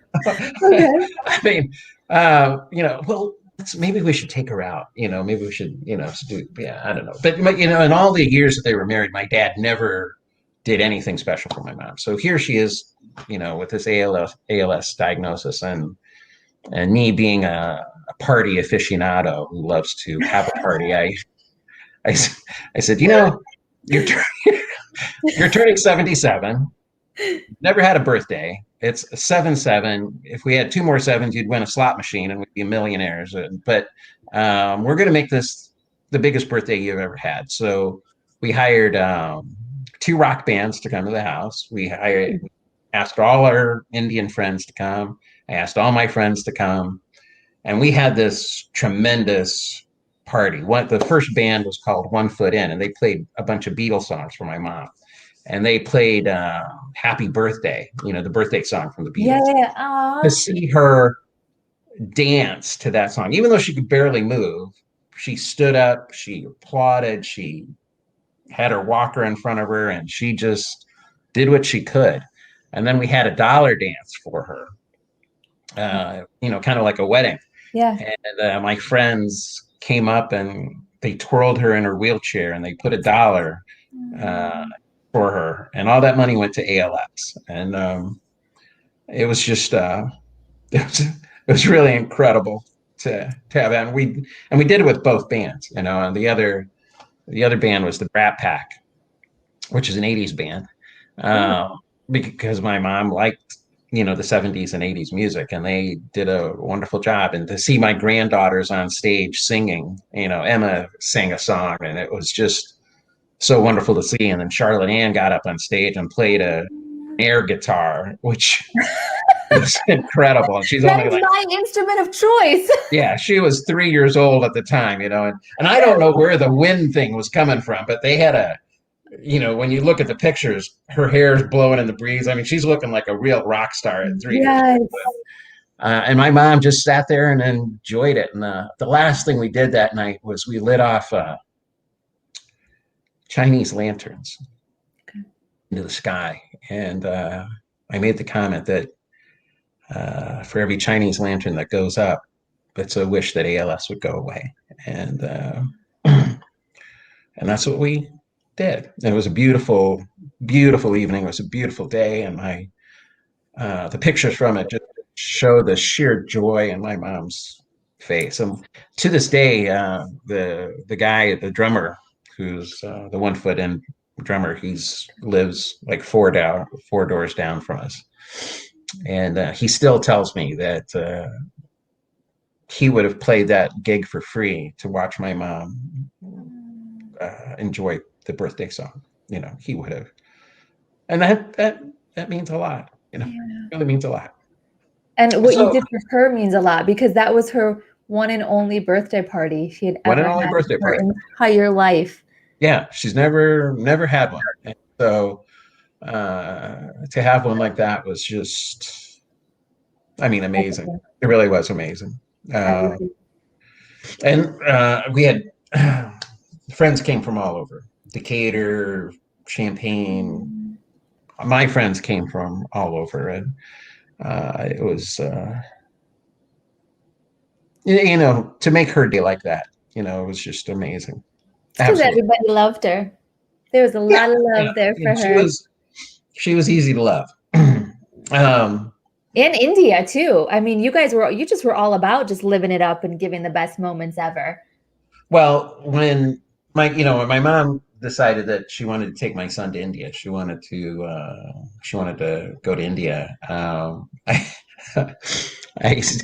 I mean, well, maybe we should take her out. Maybe we should, I don't know. But, in all the years that they were married, my dad never did anything special for my mom. So here she is, with this ALS diagnosis, and me being a party aficionado who loves to have a party, I said, you're turning 77, never had a birthday. it's 7-7. If we had two more sevens, you'd win a slot machine and we'd be millionaires. But we're going to make this the biggest birthday you've ever had. So we hired two rock bands to come to the house. Asked all our Indian friends to come. I asked all my friends to come, and we had this tremendous party. The first band was called One Foot In, and they played a bunch of Beatles songs for my mom. And they played Happy Birthday, the birthday song from the Beatles. Yeah. To see her dance to that song, even though she could barely move, she stood up, she applauded, she had her walker in front of her, and she just did what she could. And then we had a dollar dance for her, kind of like a wedding. Yeah. And my friends came up and they twirled her in her wheelchair and they put $1 for her, and all that money went to ALS. And it was just it was really incredible to have that. And we did it with both bands, and the other band was the Brat Pack, which is an 80s band. Because my mom liked, the 70s and 80s music, and they did a wonderful job. And to see my granddaughters on stage singing, Emma sang a song, and it was just so wonderful to see. And then Charlotte Ann got up on stage and played an air guitar, which was incredible. And she's that only is like my instrument of choice. yeah, she was 3 years old at the time, and I don't know where the wind thing was coming from, but they had when you look at the pictures, her hair is blowing in the breeze. I mean, she's looking like a real rock star at 3 years old. And my mom just sat there and enjoyed it. And the last thing we did that night was we lit off Chinese lanterns into the sky. And I made the comment that for every Chinese lantern that goes up, it's a wish that ALS would go away. And and that's what we did. And it was a beautiful, beautiful evening. It was a beautiful day. And the pictures from it just show the sheer joy in my mom's face. And to this day, the guy, the drummer, who's the 1 Foot In drummer, lives like four doors down from us. And he still tells me that he would have played that gig for free to watch my mom enjoy the birthday song. He would have. And that means a lot. It really means a lot. And what you did for her means a lot, because that was her one and only birthday party she had ever had in her entire life. Yeah, she's never had one. And so to have one like that was just, amazing. It really was amazing. And we had friends came from all over. Decatur, Champaign. My friends came from all over, and it was, to make her day like that, it was just amazing. Because everybody loved her. There was a lot of love there for her. She was easy to love. In India too. I mean, you just were all about just living it up and giving the best moments ever. When my mom decided that she wanted to take my son to India, she wanted to go to India. I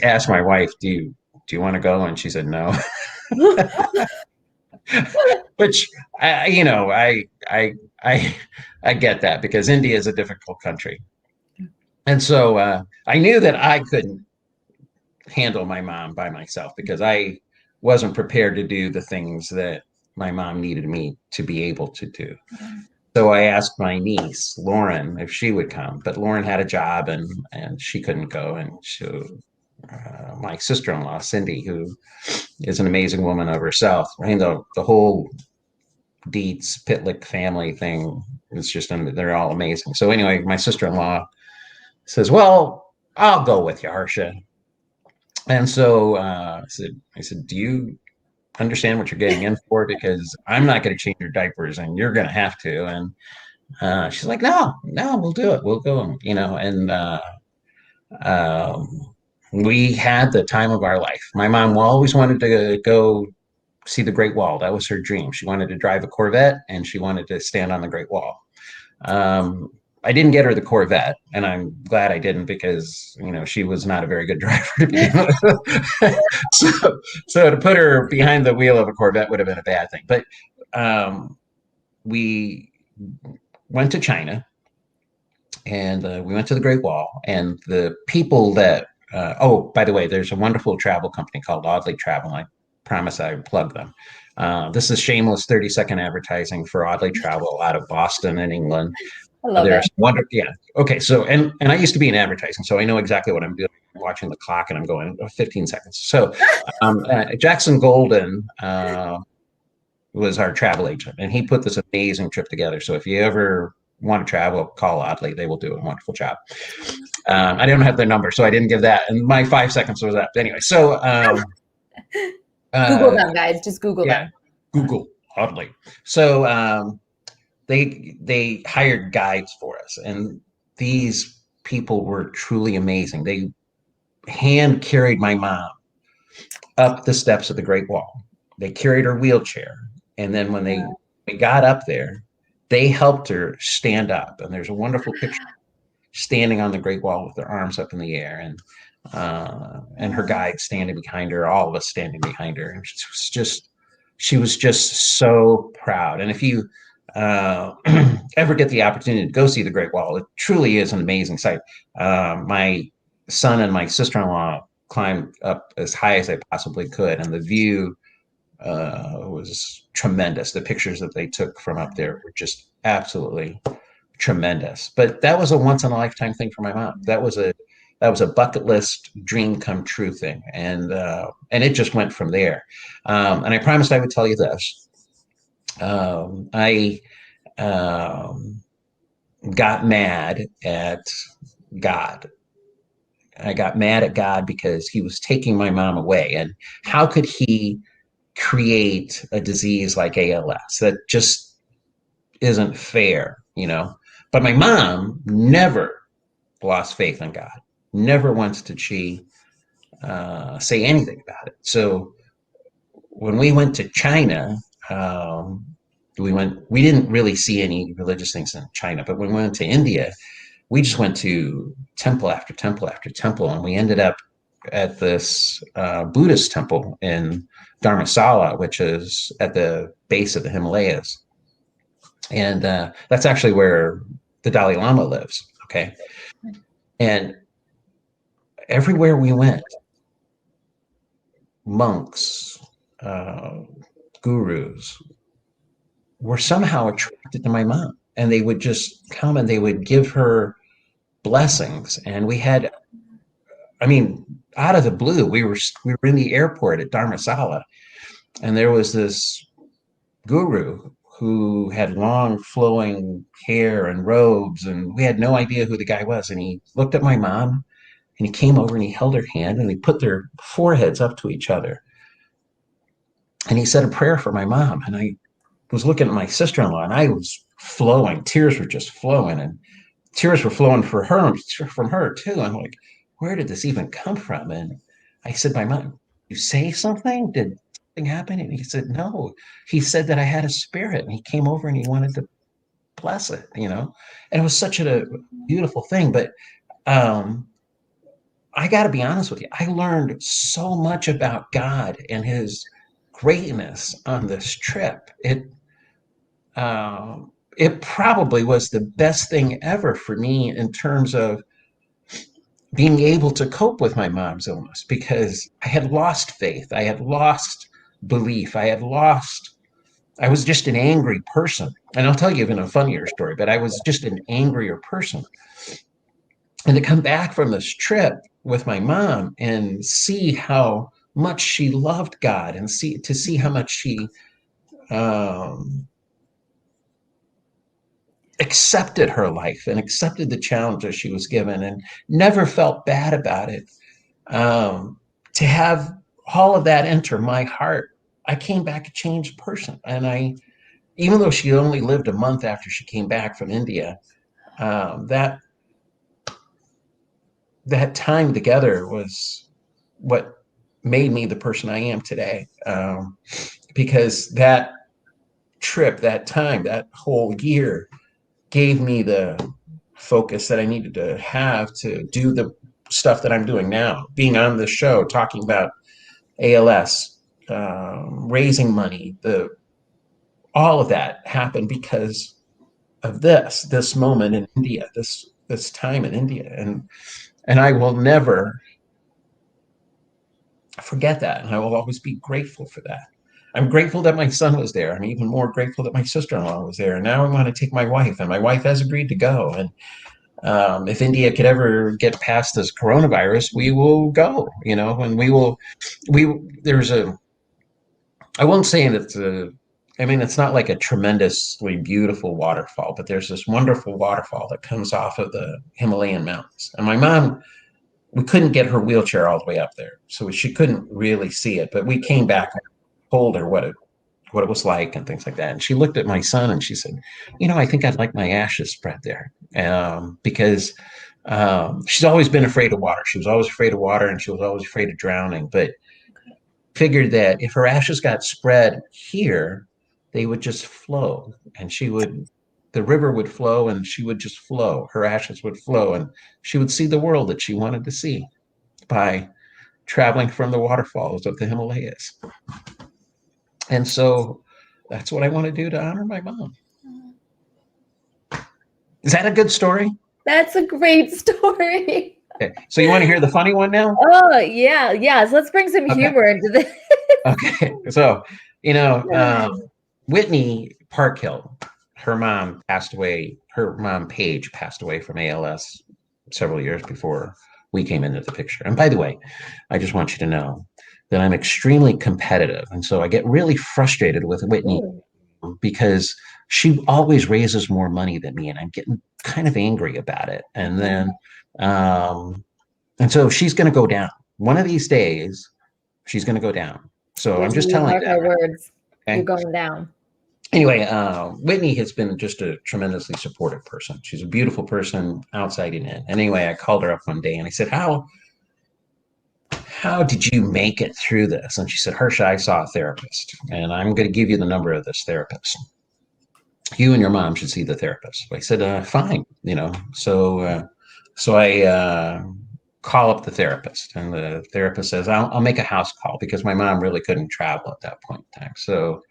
asked my wife, "Do you want to go?" And she said no. Which I get that, because India is a difficult country, and so I knew that I couldn't handle my mom by myself, because I wasn't prepared to do the things that my mom needed me to be able to do. So I asked my niece, Lauren, if she would come, but Lauren had a job and she couldn't go. And so my sister-in-law, Cindy, who is an amazing woman of herself, the whole Dietz, Pitlick family thing is just, they're all amazing. So anyway, my sister-in-law says, "Well, I'll go with you, Harsha." And so I said, "Do you understand what you're getting in for? Because I'm not going to change your diapers and you're going to have to." And she's like, no, we'll do it. We'll go, and we had the time of our life. My mom always wanted to go see the Great Wall. That was her dream. She wanted to drive a Corvette and she wanted to stand on the Great Wall. I didn't get her the Corvette, and I'm glad I didn't because she was not a very good driver to begin with. so to put her behind the wheel of a Corvette would have been a bad thing. But we went to China, and we went to the Great Wall, and the people that oh, by the way, there's a wonderful travel company called Audley Travel. I promise I would plug them. This is shameless 30-second advertising for Audley Travel out of Boston in England. I love There's it. yeah. Okay. So, and I used to be in advertising, so I know exactly what I'm doing. I'm watching the clock and I'm going 15 seconds. So, Jackson Golden was our travel agent, and he put this amazing trip together. So if you ever want to travel, call Audley. They will do a wonderful job. I don't have their number, so I didn't give that. And my 5 seconds was up. Anyway, so Google them, guys. Just Google yeah, them. Google Audley. So they hired guides for us, and these people were truly amazing. They hand carried my mom up the steps of the Great Wall. They carried her wheelchair, and then when we got up there, they helped her stand up. And there's a wonderful picture standing on the Great Wall with her arms up in the air, and her guide standing behind her, all of us standing behind her. And she was just so proud. And if you ever get the opportunity to go see the Great Wall, it truly is an amazing sight. My son and my sister-in-law climbed up as high as they possibly could, and the view was tremendous. The pictures that they took from up there were just absolutely tremendous. But that was a once-in-a-lifetime thing for my mom. That was a bucket list dream come true thing, and it just went from there. And I promised I would tell you this. I got mad at God. I got mad at God because he was taking my mom away. And how could he create a disease like ALS? That just isn't fair, But my mom never lost faith in God. Never once did she say anything about it. So when we went to China, we didn't really see any religious things in China, but when we went to India, we just went to temple after temple after temple, and we ended up at this Buddhist temple in Dharamsala, which is at the base of the Himalayas. And that's actually where the Dalai Lama lives. Okay. And everywhere we went, monks, gurus were somehow attracted to my mom, and they would just come and they would give her blessings. And we had, out of the blue, we were in the airport at Dharamsala, and there was this guru who had long flowing hair and robes, and we had no idea who the guy was. And he looked at my mom, and he came over and he held her hand, and they put their foreheads up to each other. And he said a prayer for my mom. And I was looking at my sister-in-law, and I was flowing. Tears were just flowing, and tears were flowing from her too. I'm like, where did this even come from? And I said, my mom, you say something? Did something happen? And he said, no. He said that I had a spirit, and he came over and he wanted to bless it, And it was such a beautiful thing. But I got to be honest with you. I learned so much about God and his greatness on this trip. It probably was the best thing ever for me in terms of being able to cope with my mom's illness, because I had lost faith. I had lost belief. I was just an angry person. And I'll tell you even a funnier story, but I was just an angrier person. And to come back from this trip with my mom and see how much she loved God, and to see how much she accepted her life and accepted the challenges she was given and never felt bad about it. To have all of that enter my heart, I came back a changed person. And even though she only lived a month after she came back from India, that time together was what made me the person I am today. Because that trip, that time, that whole year gave me the focus that I needed to have to do the stuff that I'm doing now, being on the show, talking about ALS, raising money, all of that happened because of this moment in India, this time in India. And I will never forget that. And I will always be grateful for that. I'm grateful that my son was there. I'm even more grateful that my sister-in-law was there. And now I want to take my wife, and my wife has agreed to go. And if India could ever get past this coronavirus, we will go, and I won't say it's not like a tremendously beautiful waterfall, but there's this wonderful waterfall that comes off of the Himalayan mountains. And my mom, we couldn't get her wheelchair all the way up there, so she couldn't really see it, but we came back and told her what it was like and things like that. And she looked at my son and she said, I think I'd like my ashes spread there. Because she's always been afraid of water. She was always afraid of water, and she was always afraid of drowning, but figured that if her ashes got spread here, they would just flow, and the river would flow, and she would just flow. Her ashes would flow, and she would see the world that she wanted to see by traveling from the waterfalls of the Himalayas. And so that's what I want to do to honor my mom. Is that a good story? That's a great story. Okay. So you want to hear the funny one now? Oh, yeah. Yes. Let's bring some humor into this. Okay. So, Whitney Parkhill, her mom passed away. Her mom, Paige, passed away from ALS several years before we came into the picture. And by the way, I just want you to know that I'm extremely competitive. And so I get really frustrated with Whitney because she always raises more money than me, and I'm getting kind of angry about it. And then, and so she's going to go down. One of these days, she's going to go down. So I'm just telling you. Mark our words. Okay? You're going down. Anyway, Whitney has been just a tremendously supportive person. She's a beautiful person outside and in. Anyway, I called her up one day and I said, how did you make it through this? And she said, Hersh, I saw a therapist, and I'm going to give you the number of this therapist. You and your mom should see the therapist. I said, fine, So I call up the therapist, and the therapist says, I'll make a house call, because my mom really couldn't travel at that point in time. So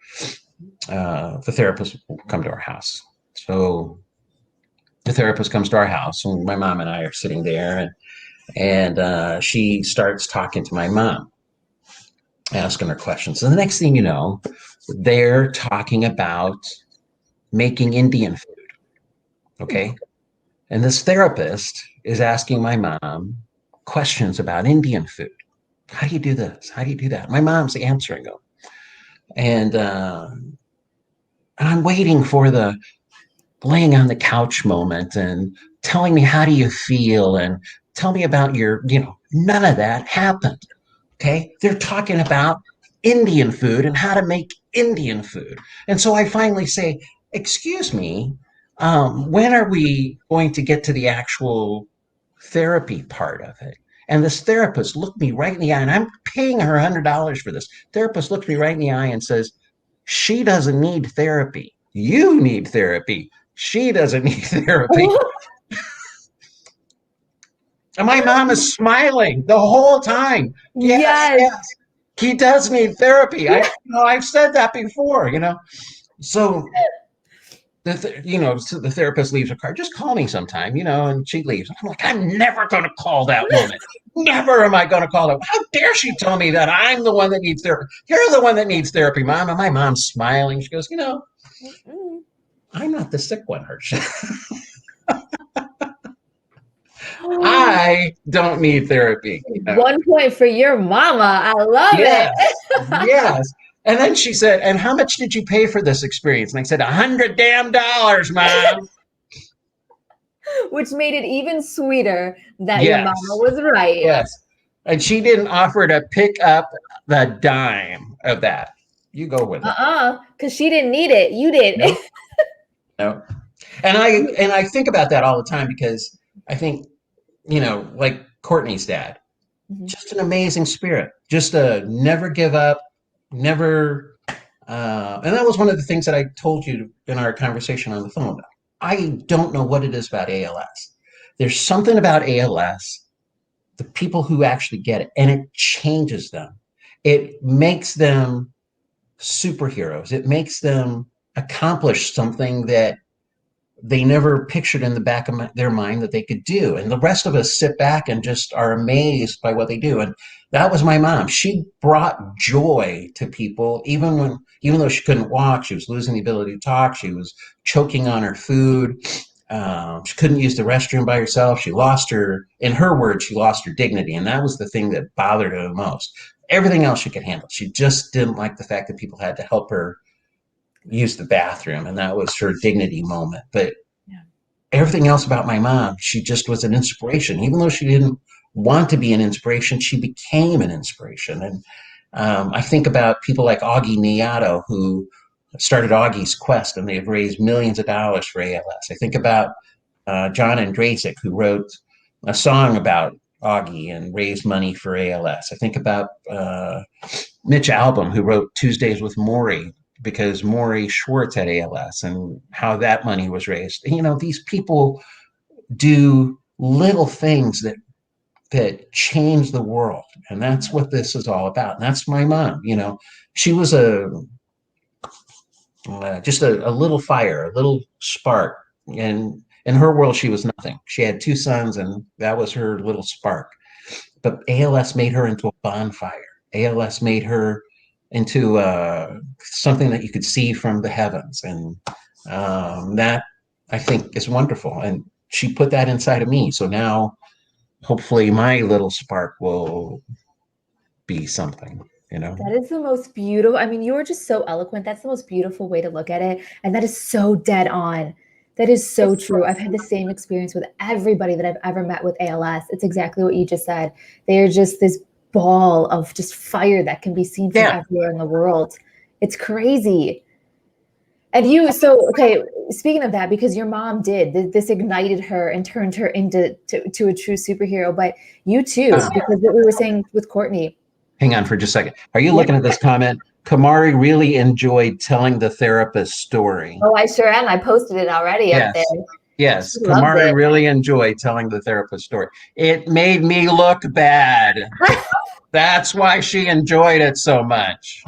the therapist will come to our house. So the therapist comes to our house, and my mom and I are sitting there, and she starts talking to my mom, asking her questions. And the next thing you know, they're talking about making Indian food. Okay. And this therapist is asking my mom questions about Indian food. How do you do this? How do you do that? My mom's answering them. And I'm waiting for the laying on the couch moment and telling me, how do you feel? And tell me about your, none of that happened. Okay. They're talking about Indian food and how to make Indian food. And so I finally say, excuse me, when are we going to get to the actual therapy part of it? And this therapist looked me right in the eye, and I'm paying her $100 for this. Therapist looked me right in the eye and says, she doesn't need therapy. You need therapy. She doesn't need therapy. And my mom is smiling the whole time. Yes. He does need therapy. I've said that before, So so the therapist leaves a card. Just call me sometime, and she leaves. I'm like, I'm never going to call that woman. Never am I going to call her. How dare she tell me that I'm the one that needs therapy? You're the one that needs therapy, Mom. And my mom's smiling. She goes, I'm not the sick one, Hersh. I don't need therapy. 1 point for your mama. I love it. Yes. And then she said, and how much did you pay for this experience? And I said, $100 damn, Mom. Which made it even sweeter that your mama was right. Yes. And she didn't offer to pick up the dime of that. You go with it. Because she didn't need it. You did. No. And I think about that all the time, because I think, like Courtney's dad, just an amazing spirit, just a never give up, never. And that was one of the things that I told you in our conversation on the phone. I don't know what it is about ALS. There's something about ALS, the people who actually get it, and it changes them. It makes them superheroes. It makes them accomplish something that they never pictured in the back of their mind that they could do. And the rest of us sit back and just are amazed by what they do. And that was my mom. She brought joy to people, even though she couldn't walk, she was losing the ability to talk, she was choking on her food. She couldn't use the restroom by herself. She lost her, in her words, she lost her dignity. And that was the thing that bothered her the most. Everything else she could handle. She just didn't like the fact that people had to help her use the bathroom, and that was her dignity moment. But Yeah. everything else about my mom, she just was an inspiration. Even though she didn't want to be an inspiration, she became an inspiration. And I think about people like Augie Niato, who started Augie's Quest, and they've raised millions of dollars for ALS. I think about John Andrasik, who wrote a song about Augie and raised money for ALS. I think about Mitch Albom, who wrote Tuesdays with Maury, because Maury Schwartz had ALS, and how that money was raised. You know, these people do little things that change the world, and that's what this is all about. And that's my mom. You know, she was just a little fire, a little spark, and in her world, she was nothing. She had two sons, and that was her little spark. But ALS made her into a bonfire. ALS made her into something that you could see from the heavens, and that I think is wonderful. And she put that inside of me. So now, hopefully, my little spark will be something. You know. That is the most beautiful. I mean, you are just so eloquent. That's the most beautiful way to look at it. And that is so dead on. That is so true. I've had the same experience with everybody that I've ever met with ALS. It's exactly what you just said. They are just this ball of just fire that can be seen from everywhere in the world. It's crazy. And you, so, okay, speaking of that, because your mom did, this ignited her and turned her into to a true superhero, but you too, because what we were saying with Courtney. Hang on for just a second. Are you looking at this comment? Kamari really enjoyed telling the therapist story. Oh, I sure am. I posted it already up there. Yes, Kamari really enjoyed telling the therapist story. It made me look bad. That's why she enjoyed it so much.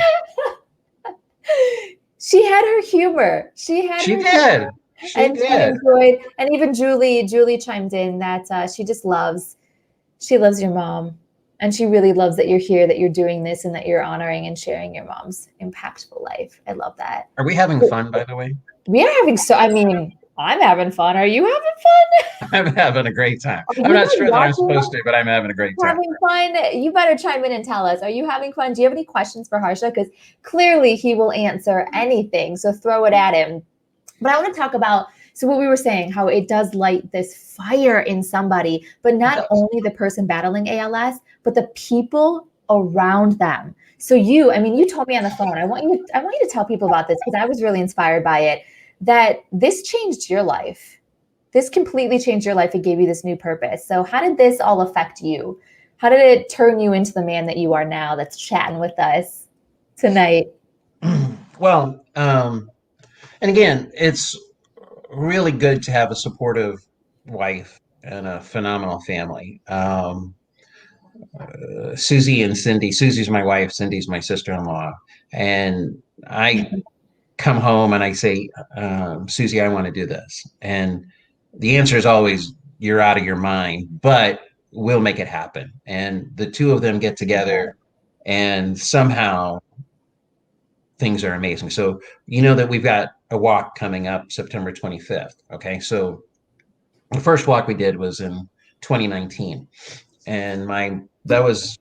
She had her humor. She did. She enjoyed, and even Julie chimed in that she loves your mom. And she really loves that you're here, that you're doing this, and that you're honoring and sharing your mom's impactful life. I love that. Are we having fun, by the way? We are having I'm having fun. Are you having fun? I'm having a great time. I'm not sure that I'm supposed to, but I'm having a great time. Having fun? You better chime in and tell us. Are you having fun? Do you have any questions for Harsha? Because clearly he will answer anything. So throw it at him. But I want to talk about, so what we were saying, how it does light this fire in somebody, but not only the person battling ALS, but the people around them. So you told me on the phone, I want you to tell people about this, because I was really inspired by it, that this changed your life. This completely changed your life. It gave you this new purpose. So how did this all affect you? How did it turn you into the man that you are now, that's chatting with us tonight? Well, and again, it's really good to have a supportive wife and a phenomenal family. Susie and Cindy. Susie's my wife. Cindy's my sister-in-law. And I come home and I say, Susie, I want to do this. And the answer is always, you're out of your mind, but we'll make it happen. And the two of them get together, and somehow things are amazing. So you know that we've got a walk coming up September 25th. Okay. So the first walk we did was in 2019. And that was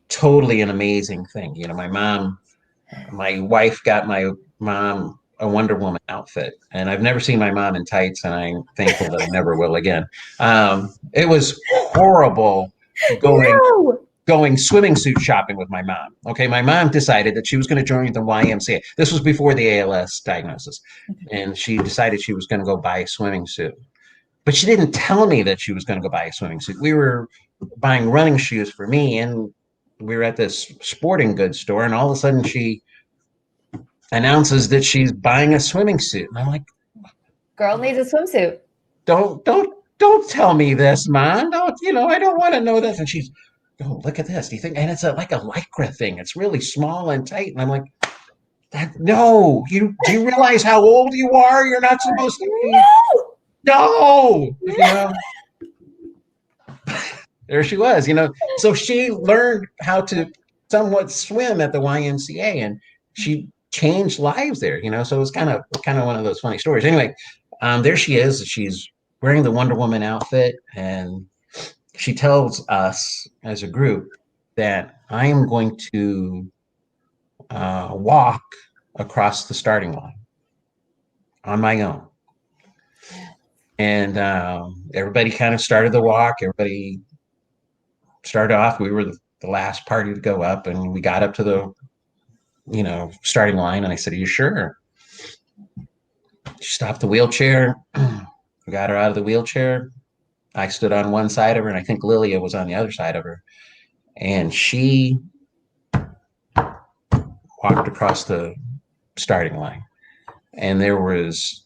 totally an amazing thing. You know, my wife got my mom a Wonder Woman outfit, and I've never seen my mom in tights, and I'm thankful that I never will again. It was horrible going swimming suit shopping with my mom. Okay, my mom decided that she was going to join the YMCA. This was before the ALS diagnosis, and she decided she was going to go buy a swimming suit. But she didn't tell me that she was going to go buy a swimming suit. We were buying running shoes for me, and we were at this sporting goods store, and all of a sudden she announces that she's buying a swimming suit. And I'm like, Girl needs a swimsuit. Don't tell me this, Mom. Don't, I don't want to know this. And she's, oh, look at this. Do you think? And it's like a Lycra thing. It's really small and tight. And I'm like, no, do you realize how old you are? You're not supposed to be. No, there she was, So she learned how to somewhat swim at the YMCA, and she changed lives there, So it was kind of one of those funny stories. Anyway, there she is. She's wearing the Wonder Woman outfit, and she tells us as a group that I am going to walk across the starting line on my own. And everybody kind of started the walk. Everybody started off. We were the last party to go up, and we got up to the, starting line. And I said, "Are you sure?" She stopped the wheelchair. We got her out of the wheelchair. I stood on one side of her, and I think Lilia was on the other side of her. And she walked across the starting line. And there was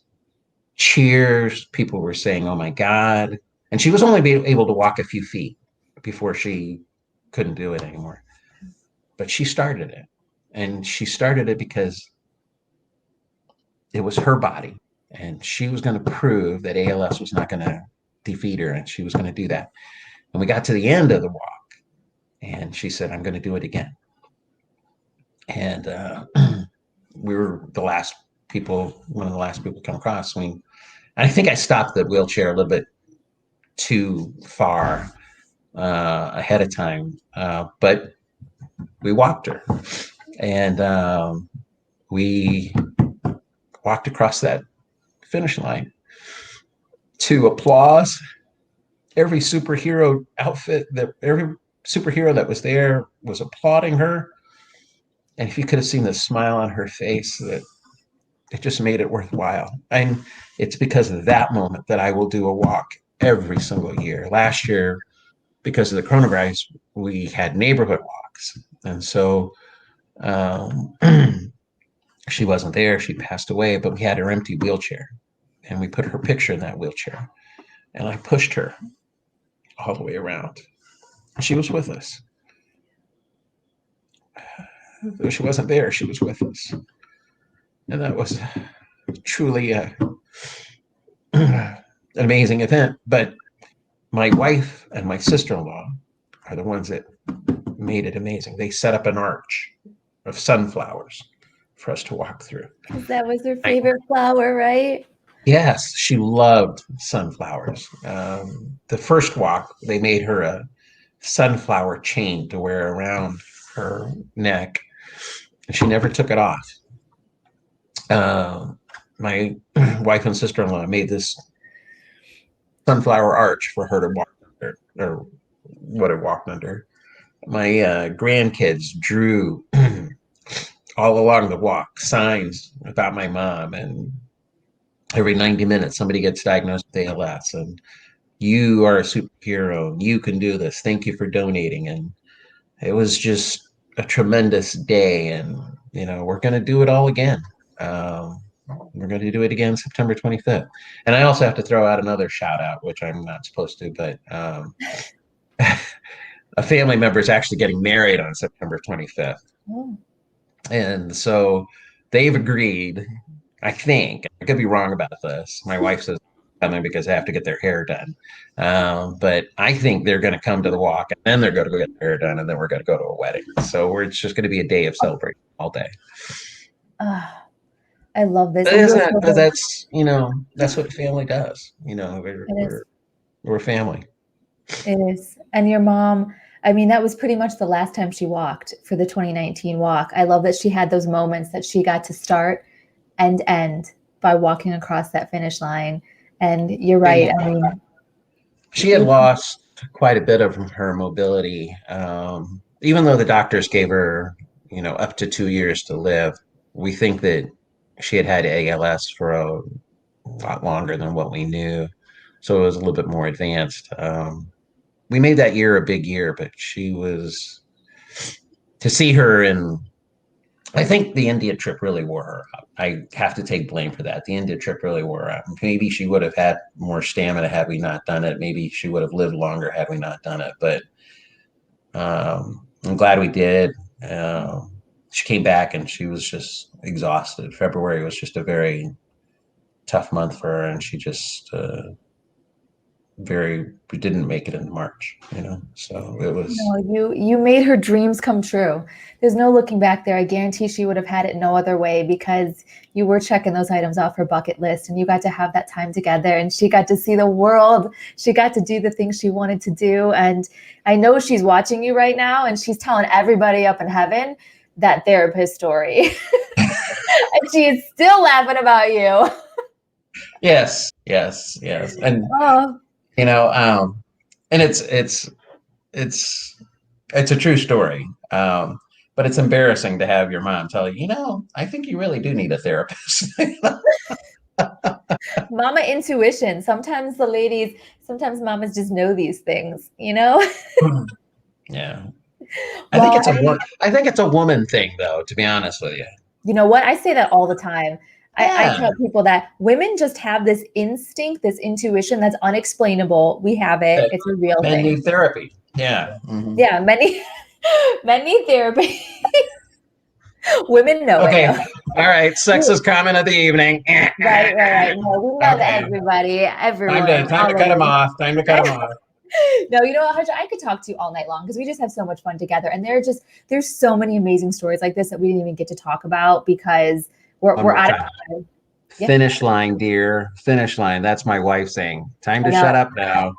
cheers. People were saying, "Oh my God." And she was only able to walk a few feet before she couldn't do it anymore. But she started it. And she started it because it was her body. And she was going to prove that ALS was not going to defeat her. And she was going to do that. And we got to the end of the walk. And she said, "I'm going to do it again." And we were one of the last people to come across. I think I stopped the wheelchair a little bit too far ahead of time, but we walked her, and we walked across that finish line to applause. Every superhero outfit, every superhero that was there was applauding her. And if you could have seen the smile on her face, that it just made it worthwhile. And it's because of that moment that I will do a walk every single year. Last year, because of the coronavirus, we had neighborhood walks. And so she wasn't there. She passed away, but we had her empty wheelchair. And we put her picture in that wheelchair. And I pushed her all the way around. She was with us. Though she wasn't there, she was with us. And that was truly an amazing event. But my wife and my sister-in-law are the ones that made it amazing. They set up an arch of sunflowers for us to walk through. That was her favorite flower, right? Yes, she loved sunflowers. The first walk, they made her a sunflower chain to wear around her neck, and she never took it off. My wife and sister-in-law made this sunflower arch for her to walk under, or would have walked under. My grandkids drew all along the walk signs about my mom, and every 90 minutes somebody gets diagnosed with ALS, and you are a superhero, you can do this, thank you for donating. And it was just a tremendous day, and we're going to do it all again. We're going to do it again September 25th. And I also have to throw out another shout out, which I'm not supposed to, but a family member is actually getting married on September 25th. Oh. And so they've agreed, I think, I could be wrong about this. My wife says coming because they have to get their hair done. But I think they're going to come to the walk, and then they're going to go get their hair done, and then we're going to go to a wedding. So it's just going to be a day of celebration all day. I love this. But that's what family does. We're family. It is. And your mom, I mean, that was pretty much the last time she walked for the 2019 walk. I love that she had those moments that she got to start and end by walking across that finish line. And you're right. I mean, she had lost quite a bit of her mobility. Even though the doctors gave her, up to 2 years to live, we think that she had ALS for a lot longer than what we knew. So it was a little bit more advanced. We made that year a big year, but to see her in I think the India trip really wore her out. I have to take blame for that. The India trip really wore her out. Maybe she would have had more stamina had we not done it. Maybe she would have lived longer had we not done it. But I'm glad we did. She came back and she was just exhausted. February was just a very tough month for her, and she just we didn't make it in March, so it was. No, you made her dreams come true. There's no looking back there. I guarantee she would have had it no other way, because you were checking those items off her bucket list, and you got to have that time together, and she got to see the world. She got to do the things she wanted to do. And I know she's watching you right now, and she's telling everybody up in heaven that therapist story. And she is still laughing about you. Yes. And and it's a true story. But it's embarrassing to have your mom tell you, I think you really do need a therapist. Mama intuition. Sometimes mamas just know these things, Yeah. I think it's a woman thing, though, to be honest with you. You know what? I say that all the time. I tell people that women just have this instinct, this intuition that's unexplainable. We have it. It's a real thing. Men need therapy. Yeah. Mm-hmm. Yeah, men need therapy. Women know okay. it. All right. Sexist comment of the evening. Right. No, we love everybody. Everyone. Time to cut them off. No, you know what, Harsha, I could talk to you all night long, because we just have so much fun together. And there's so many amazing stories like this that we didn't even get to talk about because we're out of time. Finish line, dear. Finish line. That's my wife saying, time to shut up now.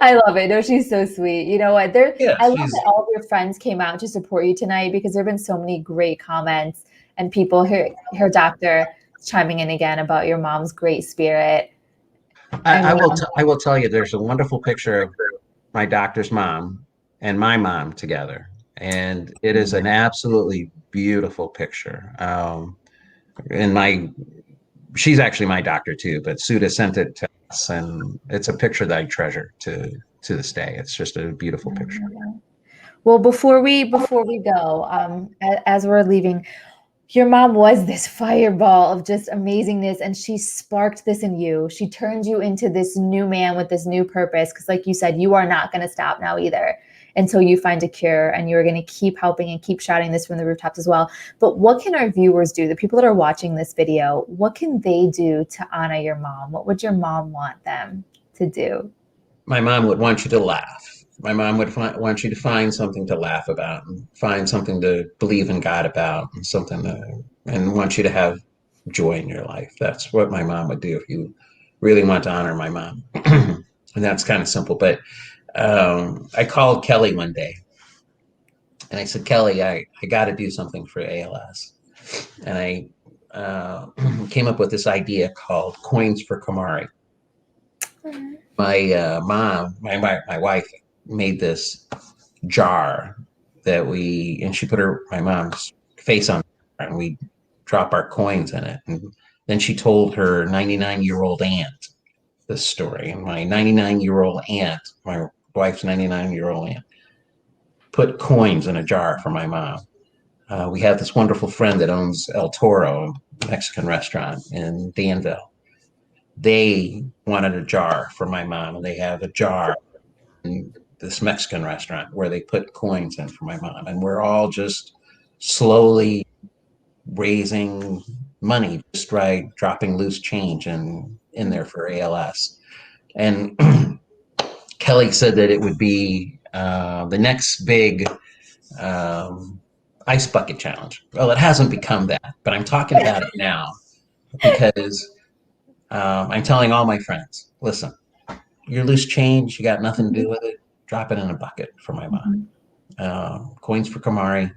I love it. No, she's so sweet. You know what? I love that all of your friends came out to support you tonight, because there have been so many great comments and people her doctor chiming in again about your mom's great spirit. I will tell you, there's a wonderful picture of my doctor's mom and my mom together, and it is an absolutely beautiful picture. She's actually my doctor too, but Suda sent it to us, and it's a picture that I treasure to this day. It's just a beautiful picture. Well, before we go, as we're leaving, your mom was this fireball of just amazingness, and she sparked this in you. She turned you into this new man with this new purpose, because like you said, you are not going to stop now either until you find a cure, and you're going to keep helping and keep shouting this from the rooftops as well. But what can our viewers do, the people that are watching this video, what can they do to honor your mom? What would your mom want them to do? My mom would want you to laugh. My mom would want you to find something to laugh about, and find something to believe in God about, and want you to have joy in your life. That's what my mom would do if you really want to honor my mom. And that's kind of simple. But I called Kelly one day, and I said, Kelly, I got to do something for ALS. And I came up with this idea called Coins for Kamari. My mom, my wife, made this jar and she put my mom's face on it, and we drop our coins in it. And then she told her 99-year-old aunt this story. And my 99-year-old aunt, my wife's 99-year-old aunt, put coins in a jar for my mom. We have this wonderful friend that owns El Toro, a Mexican restaurant in Danville. They wanted a jar for my mom, and they have a jar in this Mexican restaurant where they put coins in for my mom. And we're all just slowly raising money, just by dropping loose change in there for ALS. And Kelly said that it would be the next big ice bucket challenge. Well, it hasn't become that, but I'm talking about it now because I'm telling all my friends, listen, your loose change, you got nothing to do with it, drop it in a bucket for my mom. Coins for Kamari.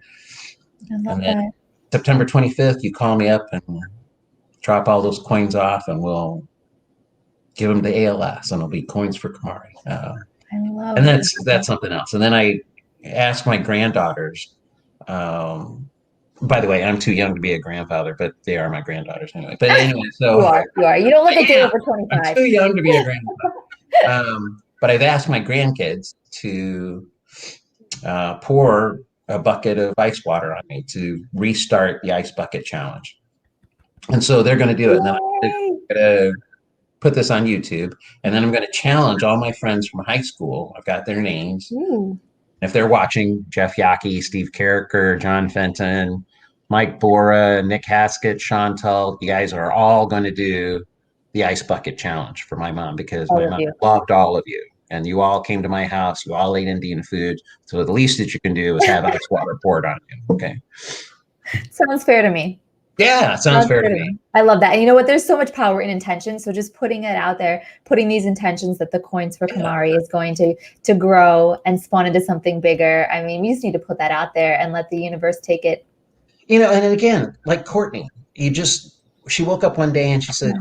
I love and then that. September 25th, you call me up and drop all those coins off, and we'll give them to ALS, and it'll be Coins for Kamari. I love And it. that's something else. And then I asked my granddaughters. By the way, I'm too young to be a grandfather, but they are my granddaughters anyway. But anyway, so You are. You don't look a day over I'm 25. too young to be a grandfather. But I've asked my grandkids to pour a bucket of ice water on me to restart the ice bucket challenge. And so they're going to do it. And then I'm Yay. going to put this on YouTube, and then I'm going to challenge all my friends from high school. I've got their names. Ooh. If they're watching, Jeff Yaki, Steve Carricker, John Fenton, Mike Bora, Nick Haskett, Chantal, you guys are all going to do the ice bucket challenge for my mom, because All my of mom you. loved all of you. And you all came to my house. You all ate Indian food. So the least that you can do is have ice water poured on you. Okay. Sounds fair to me. Yeah, sounds fair to me. I love that. And you know what? There's so much power in intention. So just putting it out there, putting these intentions that the Coins for Kamari is going to grow and spawn into something bigger. I mean, we just need to put that out there and let the universe take it. You know, and again, like Courtney, she woke up one day and she said,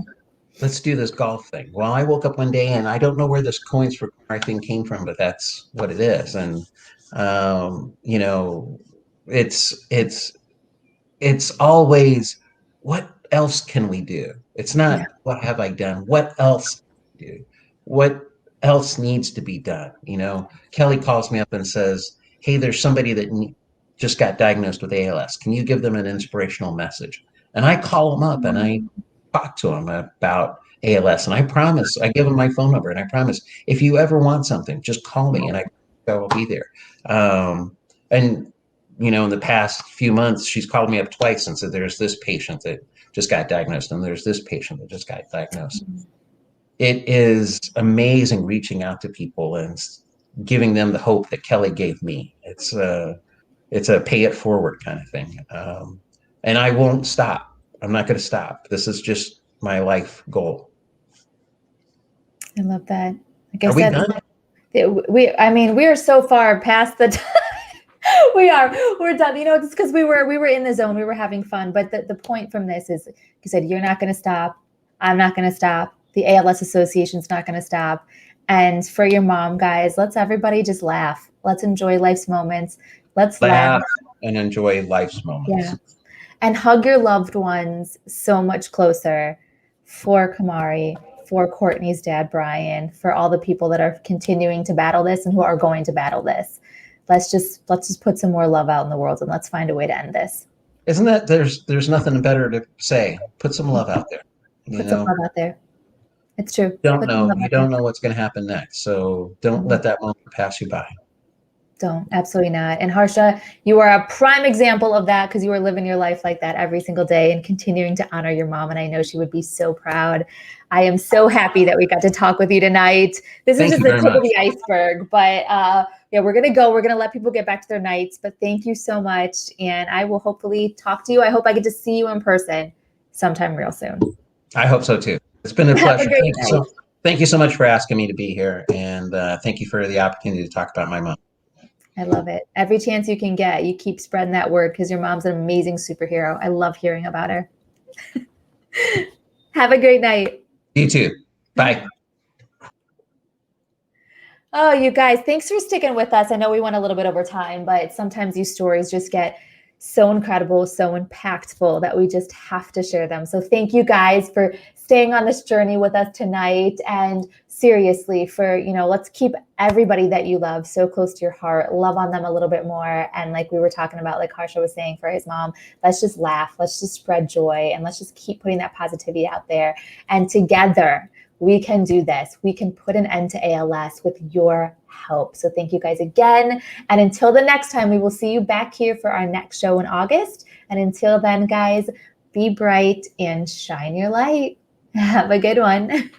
let's do this golf thing. Well, I woke up one day and I don't know where this Coins for Kamari thing came from, but that's what it is. And, you know, it's always, what else can we do? It's not what have I done? What else can we do? What else needs to be done? You know, Kelly calls me up and says, hey, there's somebody that just got diagnosed with ALS. Can you give them an inspirational message? And I call them up and I talk to them about ALS. And I promise, I give them my phone number, and I promise, if you ever want something, just call me and I will be there. And you know, in the past few months, she's called me up twice and said, there's this patient that just got diagnosed, and there's this patient that just got diagnosed. It is amazing reaching out to people and giving them the hope that Kelly gave me. It's a pay it forward kind of thing. And I won't stop. I'm not going to stop. This is just my life goal. I love that. Like I Are we said, done? I mean, we are so far past the time. We're done. You know, it's because we were in the zone. We were having fun. But the point from this is, you said, you're not going to stop. I'm not going to stop. The ALS Association's not going to stop. And for your mom, guys, let's everybody just laugh. Let's enjoy life's moments. Let's laugh and enjoy life's moments. Yeah. And hug your loved ones so much closer for Kamari, for Courtney's dad, Brian, for all the people that are continuing to battle this and who are going to battle this. Let's just put some more love out in the world, and let's find a way to end this. Isn't that there's nothing better to say? Put some love out there. Put some love out there. It's true. You don't know what's going to happen next, so don't let that moment pass you by. Don't, absolutely not. And Harsha, you are a prime example of that, because you are living your life like that every single day and continuing to honor your mom. And I know she would be so proud. I am so happy that we got to talk with you tonight. This is just the tip of the iceberg, but yeah, we're going to let people get back to their nights, but thank you so much. And I will hopefully talk to you. I hope I get to see you in person sometime real soon. I hope so too. It's been a pleasure. Thank you so much for asking me to be here. And thank you for the opportunity to talk about my mom. I love it. Every chance you can get, you keep spreading that word, because your mom's an amazing superhero. I love hearing about her. Have a great night. You too. Bye. Oh, you guys, thanks for sticking with us. I know we went a little bit over time, but sometimes these stories just get so incredible, so impactful that we just have to share them. So thank you guys for staying on this journey with us tonight. And seriously, for, let's keep everybody that you love so close to your heart, love on them a little bit more. And like we were talking about, like Harsha was saying for his mom, let's just laugh, let's just spread joy, and let's just keep putting that positivity out there. And together, we can do this. We can put an end to ALS with your help. So thank you guys again. And until the next time, we will see you back here for our next show in August. And until then, guys, be bright and shine your light. Have a good one.